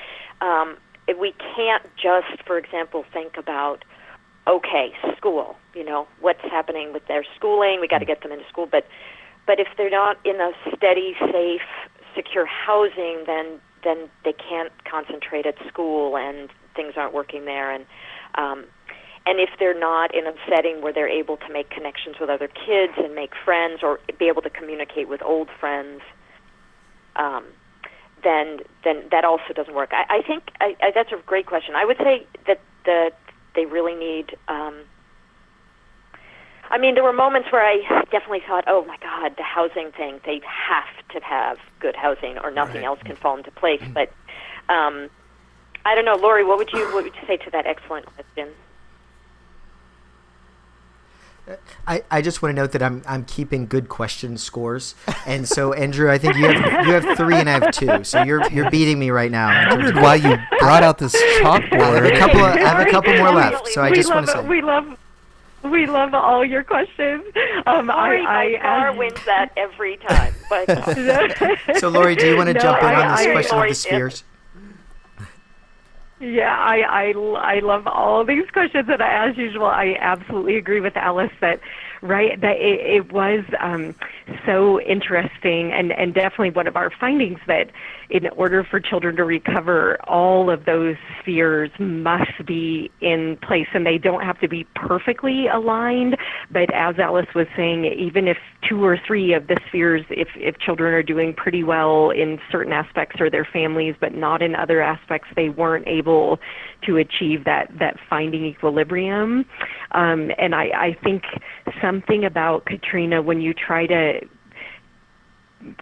we can't just, for example, think about, okay, school, what's happening with their schooling, we got to get them into school, but if they're not in a steady, safe, secure housing, then they can't concentrate at school and things aren't working there, and if they're not in a setting where they're able to make connections with other kids and make friends or be able to communicate with old friends, then that also doesn't work. I think that's a great question. I would say that they really need. There were moments where I definitely thought, oh my God, the housing thing. They have to have good housing, or nothing else can fall into place. But I don't know, Lori, what would you say to that excellent question? I just want to note that I'm keeping good question scores, and so Andrew, I think you have 3 and I have 2, so you're beating me right now. I wondered why you brought out this chalkboard. I have a couple more left, so I just want to say we love all your questions. Lori by far wins that every time. But so Lori, do you want to jump in on this question of the spheres? Yeah, I love all these questions, and as usual, I absolutely agree with Alice that it was so interesting, and definitely one of our findings that in order for children to recover, all of those spheres must be in place, and they don't have to be perfectly aligned, but as Alice was saying, even if 2 or 3 of the spheres, if children are doing pretty well in certain aspects or their families, but not in other aspects, they weren't able to achieve that finding equilibrium. And I think something about Katrina, when you try to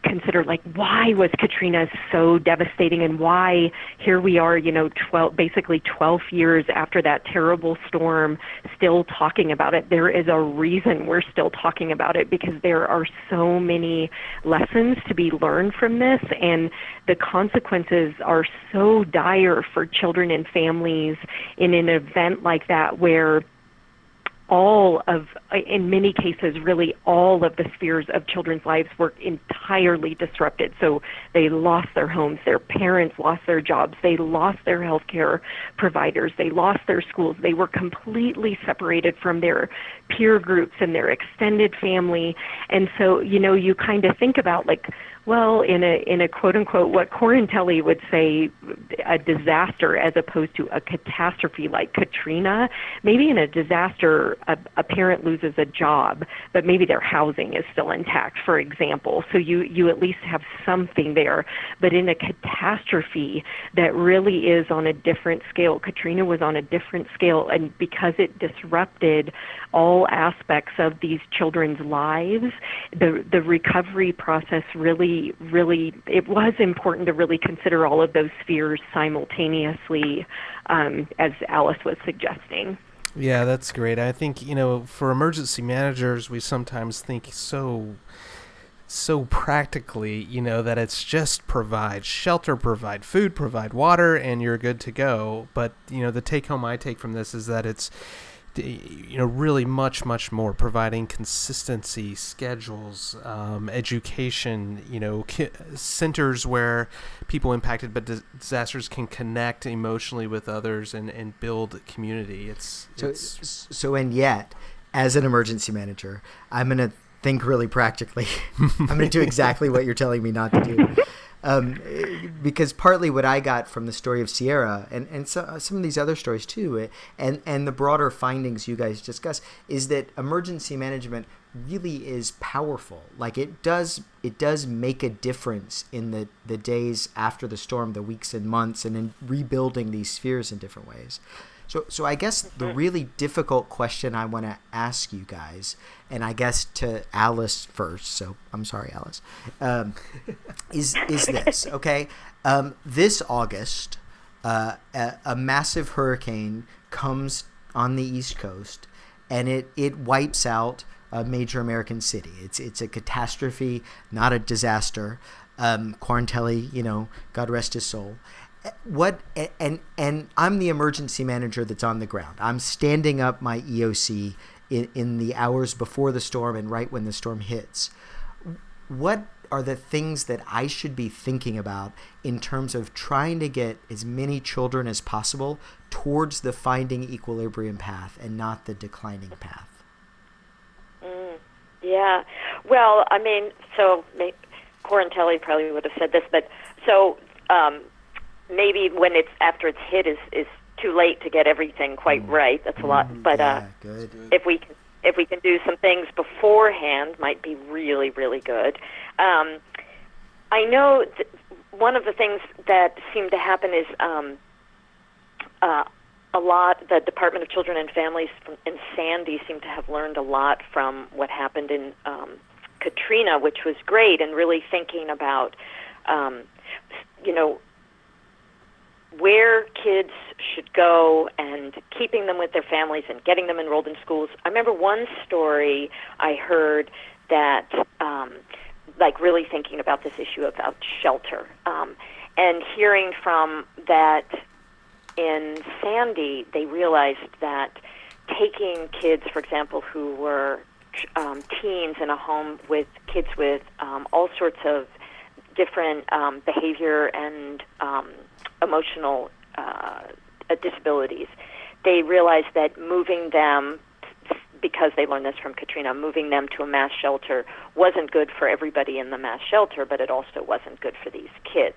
consider, like, why was Katrina so devastating, and why here we are, 12 years after that terrible storm, still talking about it. There is a reason we're still talking about it, because there are so many lessons to be learned from this, and the consequences are so dire for children and families in an event like that, where in many cases, really all of the spheres of children's lives were entirely disrupted. So they lost their homes, their parents lost their jobs, they lost their health care providers, they lost their schools, they were completely separated from their peer groups and their extended family. And so, you kind of think about, like, well, in a quote-unquote, what Corintelli would say, a disaster as opposed to a catastrophe like Katrina. Maybe in a disaster, a parent loses a job, but maybe their housing is still intact, for example. So you at least have something there. But in a catastrophe that really is on a different scale, Katrina was on a different scale, and because it disrupted all aspects of these children's lives, the recovery process really, it was important to really consider all of those spheres simultaneously, as Alice was suggesting. Yeah, that's great. I think, for emergency managers, we sometimes think so practically, that it's just provide shelter, provide food, provide water, and you're good to go. But, the take home I take from this is that it's, really much, much more, providing consistency, schedules, education, centers where people impacted by disasters can connect emotionally with others and build community. And yet, as an emergency manager, I'm going to think really practically. I'm going to do exactly what you're telling me not to do. Because partly what I got from the story of Sierra and some of these other stories too, and the broader findings you guys discuss, is that emergency management really is powerful. Like it does make a difference in the days after the storm, the weeks and months, and in rebuilding these spheres in different ways. So I guess the really difficult question I want to ask you guys, and I guess to Alice first, so I'm sorry, Alice, is this, okay? This August, a massive hurricane comes on the East Coast, and it wipes out a major American city. It's a catastrophe, not a disaster. Quarantelli, God rest his soul. And I'm the emergency manager that's on the ground. I'm standing up my EOC in the hours before the storm and right when the storm hits. What are the things that I should be thinking about in terms of trying to get as many children as possible towards the finding equilibrium path and not the declining path? Yeah. Well, I mean, so Corintelli probably would have said this, but so maybe when it's after it's hit is too late to get everything quite right. That's a lot. But good. if we can do some things beforehand, might be really, really good. I know one of the things that seemed to happen is a lot. The Department of Children and Families in Sandy seemed to have learned a lot from what happened in Katrina, which was great, and really thinking about where kids should go and keeping them with their families and getting them enrolled in schools. I remember one story I heard that, really thinking about this issue about shelter, and hearing from that in Sandy, they realized that taking kids, for example, who were teens in a home with kids with all sorts of different behavior and emotional disabilities, they realized that moving them, because they learned this from Katrina, moving them to a mass shelter wasn't good for everybody in the mass shelter, but it also wasn't good for these kids.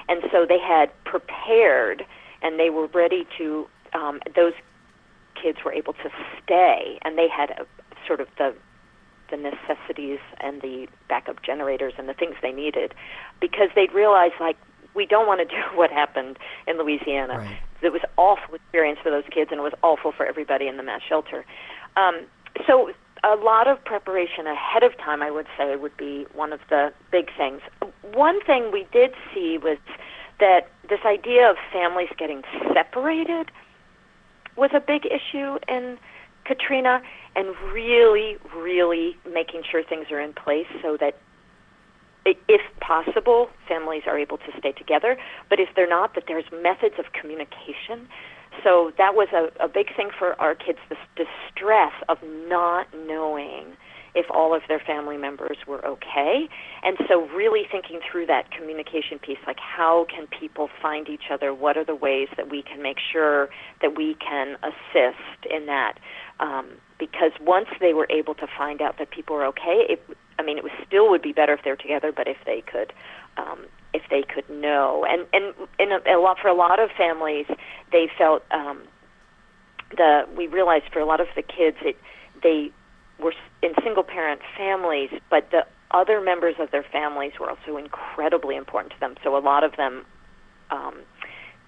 And so they had prepared, and they were ready to, those kids were able to stay, and they had sort of the necessities and the backup generators and the things they needed, because they'd realized, we don't want to do what happened in Louisiana. Right. It was an awful experience for those kids, and it was awful for everybody in the mass shelter. So a lot of preparation ahead of time, I would say, would be one of the big things. One thing we did see was that this idea of families getting separated was a big issue in Katrina, and really, really making sure things are in place so that, if possible, families are able to stay together. But if they're not, that there's methods of communication. So that was a big thing for our kids, this distress of not knowing if all of their family members were okay. And so really thinking through that communication piece, like how can people find each other? What are the ways that we can make sure that we can assist in that? Because once they were able to find out that people were okay, it was still would be better if they were together, but if they could know. And for a lot of families, they felt we realized for a lot of the kids, they were in single-parent families, but the other members of their families were also incredibly important to them. So a lot of them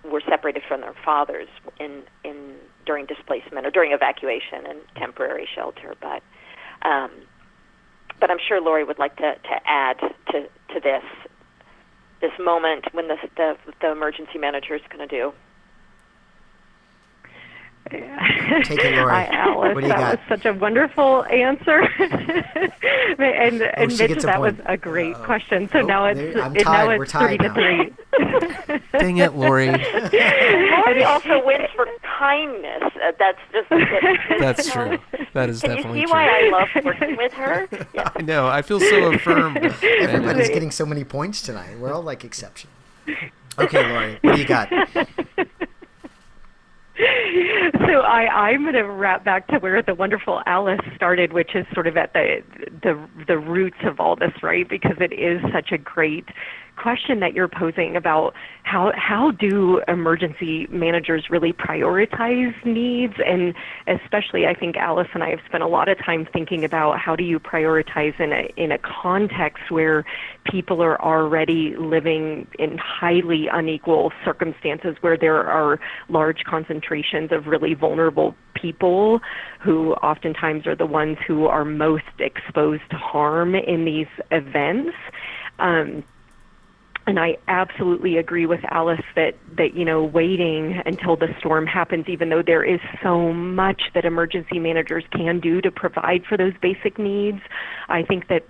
were separated from their fathers during displacement or during evacuation and temporary shelter. But I'm sure Lori would like to add to this moment when the emergency manager is going to do. Take it, Lori. Alice, what do you that got? was such a wonderful answer. and Mitch, that was a great question. So now it's We're tied 3-3. Dang it, Lori. Lori also wins for kindness. That's just That's true. That is definitely true. Can you see true. why I love working with her? Yeah. I know. I feel so affirmed. Everybody's getting so many points tonight. We're all like exception. Okay, Lori, what do you got? So I'm going to wrap back to where the wonderful Alice started, which is sort of at the roots of all this, right? Because it is such a great question that you're posing about how do emergency managers really prioritize needs, and especially I think Alice and I have spent a lot of time thinking about how do you prioritize in a context where people are already living in highly unequal circumstances, where there are large concentrations of really vulnerable people who oftentimes are the ones who are most exposed to harm in these events. And I absolutely agree with Alice that waiting until the storm happens, even though there is so much that emergency managers can do to provide for those basic needs, I think that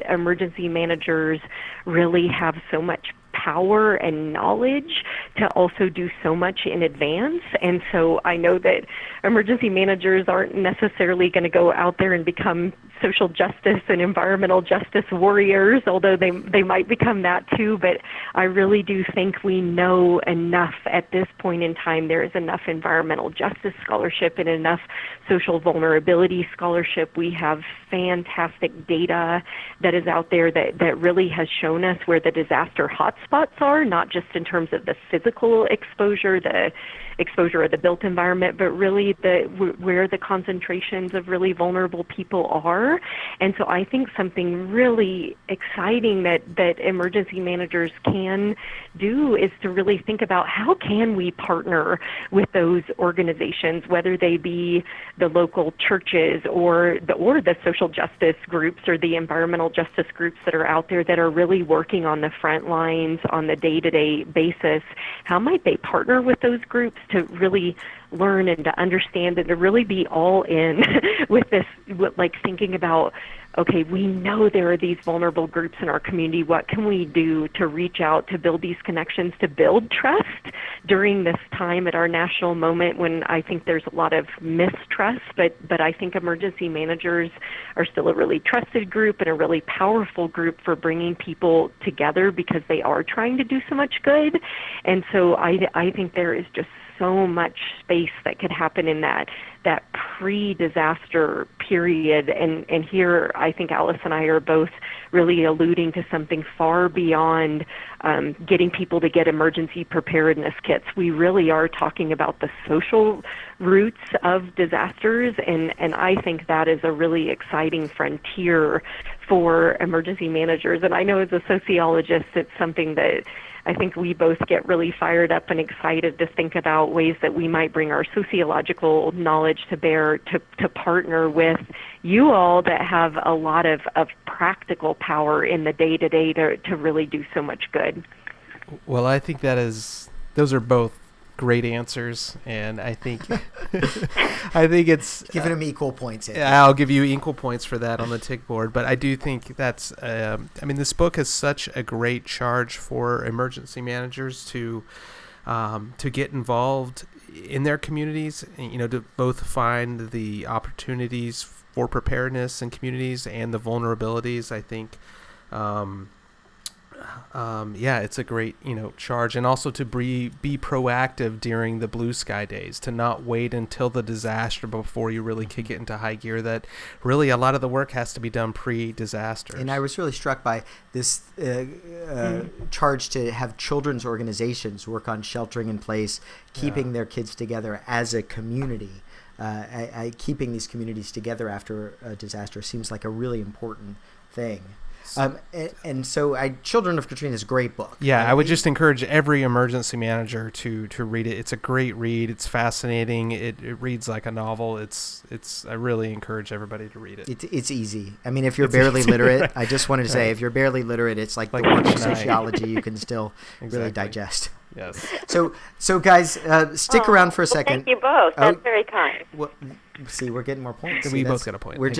emergency managers really have so much power and knowledge to also do so much in advance. And so I know that emergency managers aren't necessarily going to go out there and become social justice and environmental justice warriors, although they might become that too. But I really do think we know enough at this point in time. There is enough environmental justice scholarship and enough social vulnerability scholarship. We have fantastic data that is out there that really has shown us where the disaster hotspots are, not just in terms of the physical exposure, the exposure of the built environment, but really where the concentrations of really vulnerable people are. And so I think something really exciting that emergency managers can do is to really think about how can we partner with those organizations, whether they be the local churches or the social justice groups or the environmental justice groups that are out there that are really working on the front lines on the day-to-day basis. How might they partner with those groups to really learn and to understand and to really be all in with this, like thinking about, okay, we know there are these vulnerable groups in our community. What can we do to reach out, to build these connections, to build trust during this time at our national moment when I think there's a lot of mistrust, but I think emergency managers are still a really trusted group and a really powerful group for bringing people together because they are trying to do so much good. And so I think there is just so much space that could happen in that pre-disaster period. And here I think Alice and I are both really alluding to something far beyond getting people to get emergency preparedness kits. We really are talking about the social roots of disasters, and I think that is a really exciting frontier for emergency managers. And I know as a sociologist, it's something that I think we both get really fired up and excited to think about ways that we might bring our sociological knowledge to bear to partner with you all that have a lot of practical power in the day-to-day to really do so much good. Well, I think those are both great answers, and I think it's giving them equal points. I'll give you equal points for that on the tick board. But I do think that's this book has such a great charge for emergency managers to get involved in their communities, to both find the opportunities for preparedness in communities and the vulnerabilities. I think it's a great, charge, and also to be proactive during the blue sky days, to not wait until the disaster before you really kick it into high gear. That really a lot of the work has to be done pre-disaster. And I was really struck by this charge to have children's organizations work on sheltering in place, keeping their kids together as a community. Keeping these communities together after a disaster seems like a really important thing. And so Children of Katrina is a great book. Yeah, I would just encourage every emergency manager to read it. It's a great read. It's fascinating. It reads like a novel. I really encourage everybody to read it. It's easy. I mean, if you're barely literate, I just wanted to say, if you're barely literate, it's like the work of sociology you can still really digest. Yes. So guys, stick around for a second. Thank you both. That's very kind. Well, see, we're getting more points. We both got a point. We're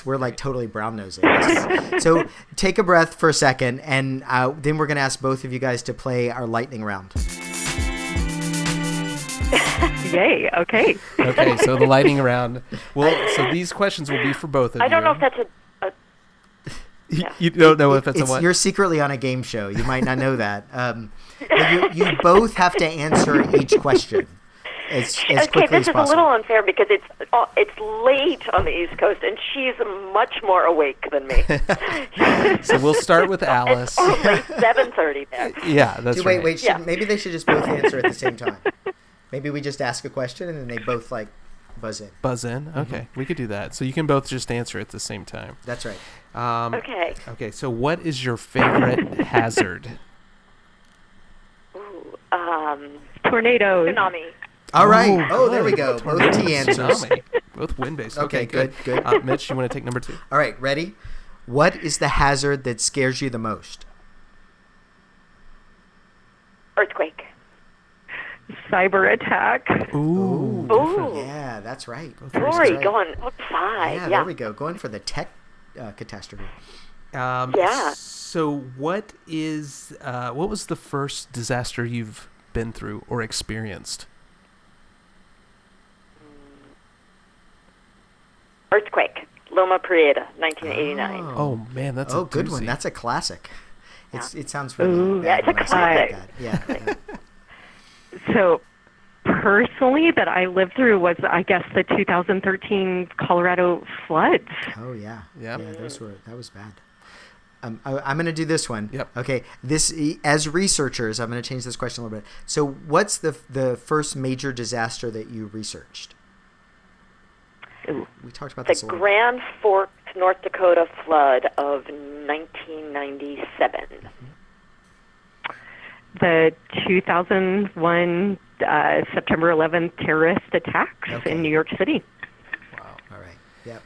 we're like totally brown nosing. So take a breath for a second, and then we're going to ask both of you guys to play our lightning round. Yay! Okay. Okay. So the lightning round. Well, so these questions will be for both of you. I don't know if that's a You don't know if it's a what? You're secretly on a game show. You might not know that. You both have to answer each question as quickly as possible. This is a little unfair because it's late on the East Coast, and she's much more awake than me. So we'll start with Alice. It's only 7:30 there. Yeah, that's right. Wait. Maybe they should just both answer at the same time. Maybe we just ask a question, and then they both, buzz in. Buzz in? Okay, we could do that. So you can both just answer at the same time. That's right. Okay. Okay, so what is your favorite hazard? Ooh, Tornadoes. tsunami. All right. Oh, there we go. Both T answers. Both wind-based. Okay, good. Mitch, you want to take number 2? All right, ready? What is the hazard that scares you the most? Earthquake. Cyber attack. Ooh. Yeah, that's right. Rory, going outside. Yeah, there we go. Going for the tech catastrophe. Yeah. So what was the first disaster you've been through or experienced? Earthquake. Loma Prieta, 1989. Oh man, that's a good doozy. one. That's a classic. It sounds Ooh. really bad. Yeah, it's a classic. Yeah. So personally, that I lived through was, I guess, the 2013 Colorado floods. Oh yeah. Yep. Yeah, that was bad. I'm going to do this one. Yep. Okay. As researchers, I'm going to change this question a little bit. So, what's the first major disaster that you researched? Ooh. We talked about The this a little. Grand Forks, North Dakota flood of 1997. The 2001 September 11th terrorist attacks in New York City. Wow. All right. Yep.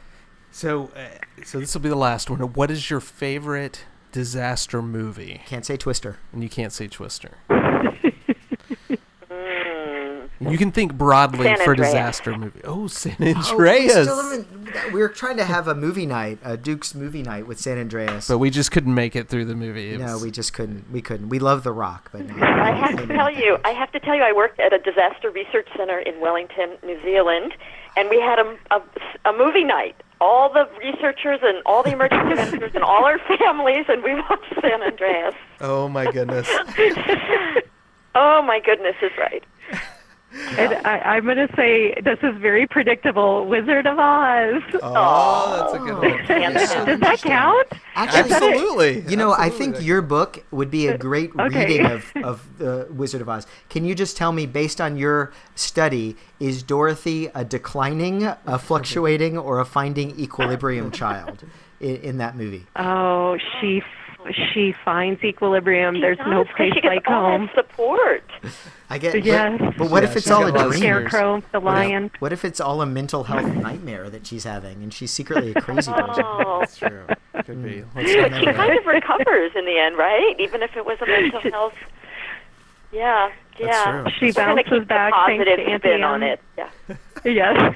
So this will be the last one. What is your favorite disaster movie? Can't say Twister. And you can't say Twister. You can think broadly San for Andreas. disaster movie. Oh, San Andreas. We were trying to have a movie night, a Duke's movie night with San Andreas. But we just couldn't make it through the movie. No, we just couldn't. We couldn't. We love The Rock, but no. I have to tell you, I worked at a disaster research center in Wellington, New Zealand, and we had a movie night. All the researchers and all the emergency managers and all our families, and we watched San Andreas. Oh my goodness. Oh my goodness is right. And I'm going to say this is very predictable. Wizard of Oz. Oh, that's a good one. Does that count? Actually, Absolutely. I think your book would be a great reading of the Wizard of Oz. Can you just tell me, based on your study, is Dorothy a declining, a fluctuating, or a finding equilibrium child in that movie? Oh, she she finds equilibrium. She There's does, no 'cause place she gets like all home. that support. I get. Yes. But what if it's she's all got a a lot of dream? Scarecrow, the lion. What if it's all a mental health nightmare that she's having, and she's secretly a crazy person? Oh. That's true. Could be. Let's She not know kind that. of recovers in the end, right? Even if it was a mental health. Yeah, yeah. That's true. She We're gonna bounces keep back the thanks positive to Auntie spin on Anne. it. Yeah. Yes.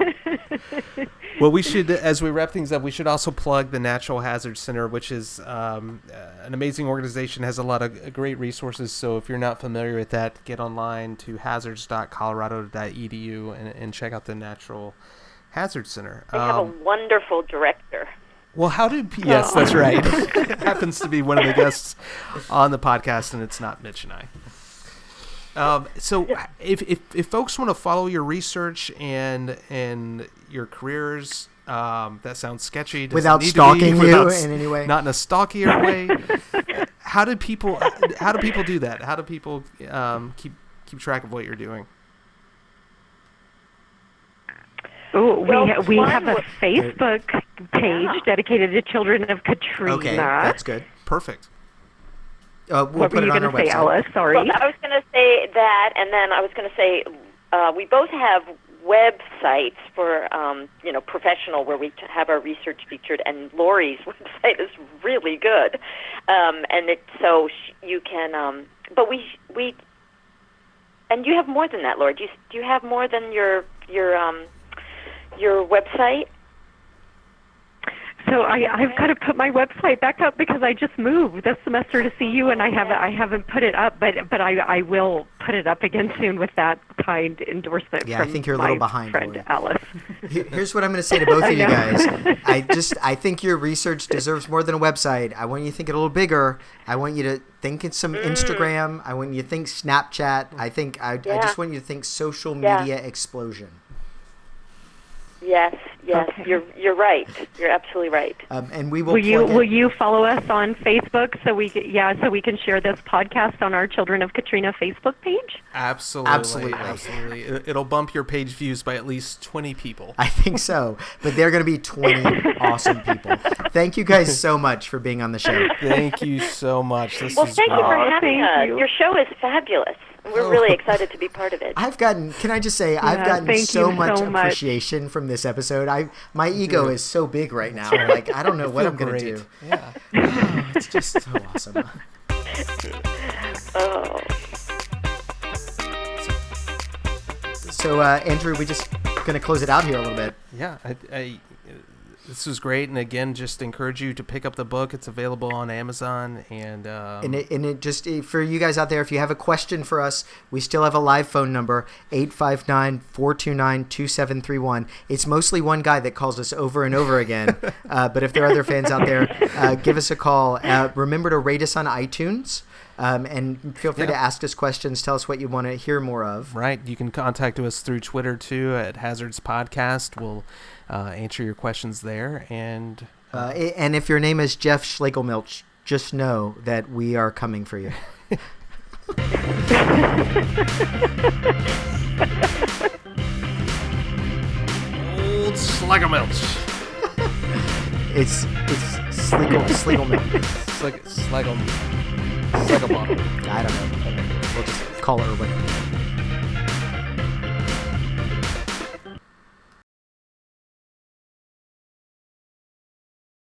Well, we should, as we wrap things up, we should also plug the Natural Hazard Center, which is an amazing organization, has a lot of great resources. So if you're not familiar with that, get online to hazards.colorado.edu and check out the Natural Hazard Center. They have a wonderful director. Well, yes, that's right. Happens to be one of the guests on the podcast, and it's not Mitch and I. So if folks want to follow your research and your careers, that sounds sketchy. Without stalking you in any way. Not in a stalkier way. How do people do that? How do people keep track of what you're doing? Oh, we have a one Facebook page dedicated to Children of Katrina. Okay, that's good. Perfect. We'll What put were you it on going our to say, website. Alice? Sorry. Well, I was going to say that, and then I was going to say we both have websites for professional where we have our research featured, and Lori's website is really good, and you can. But we and you have more than that, Lori. Do you have more than your website? So I've got to put my website back up because I just moved this semester to CU, and I haven't put it up, but I will put it up again soon with that kind endorsement. Yeah, from I think you're a my little behind, friend Lori. Alice. Here's what I'm going to say to both of you I know. guys. I think your research deserves more than a website. I want you to think it a little bigger. I want you to think it's some Instagram. I want you to think Snapchat. I just want you to think social media explosion. Yes, Okay. you're right. You're absolutely right. And we will. Will you follow us on Facebook so we can share this podcast on our Children of Katrina Facebook page? Absolutely. It'll bump your page views by at least 20 people. I think so, but they're going to be 20 awesome people. Thank you guys so much for being on the show. Thank you so much. This Well, is thank you great. for having us. thank you. Your show is fabulous. We're really excited to be part of it. Can I just say, I've gotten thank so you much so much. appreciation from this episode. My ego is so big right now. Like, I don't know what I'm going to do. Yeah. It's just so awesome. Oh. So, Andrew, we just going to close it out here a little bit. Yeah. This was great, and again, just encourage you to pick up the book. It's available on Amazon, and it just for you guys out there, if you have a question for us, we still have a live phone number 859-429-2731. It's mostly one guy that calls us over and over again, but if there are other fans out there, give us a call. Remember to rate us on iTunes. And feel free to ask us questions. Tell us what you want to hear more of. Right. You can contact us through Twitter, too, at Hazards Podcast. We'll answer your questions there. And if your name is Jeff Schlegelmilch, just know that we are coming for you. Old Schlegelmilch. It's Schlegelmilch. Schlegelmilch. I don't know. We'll just call her Irwin.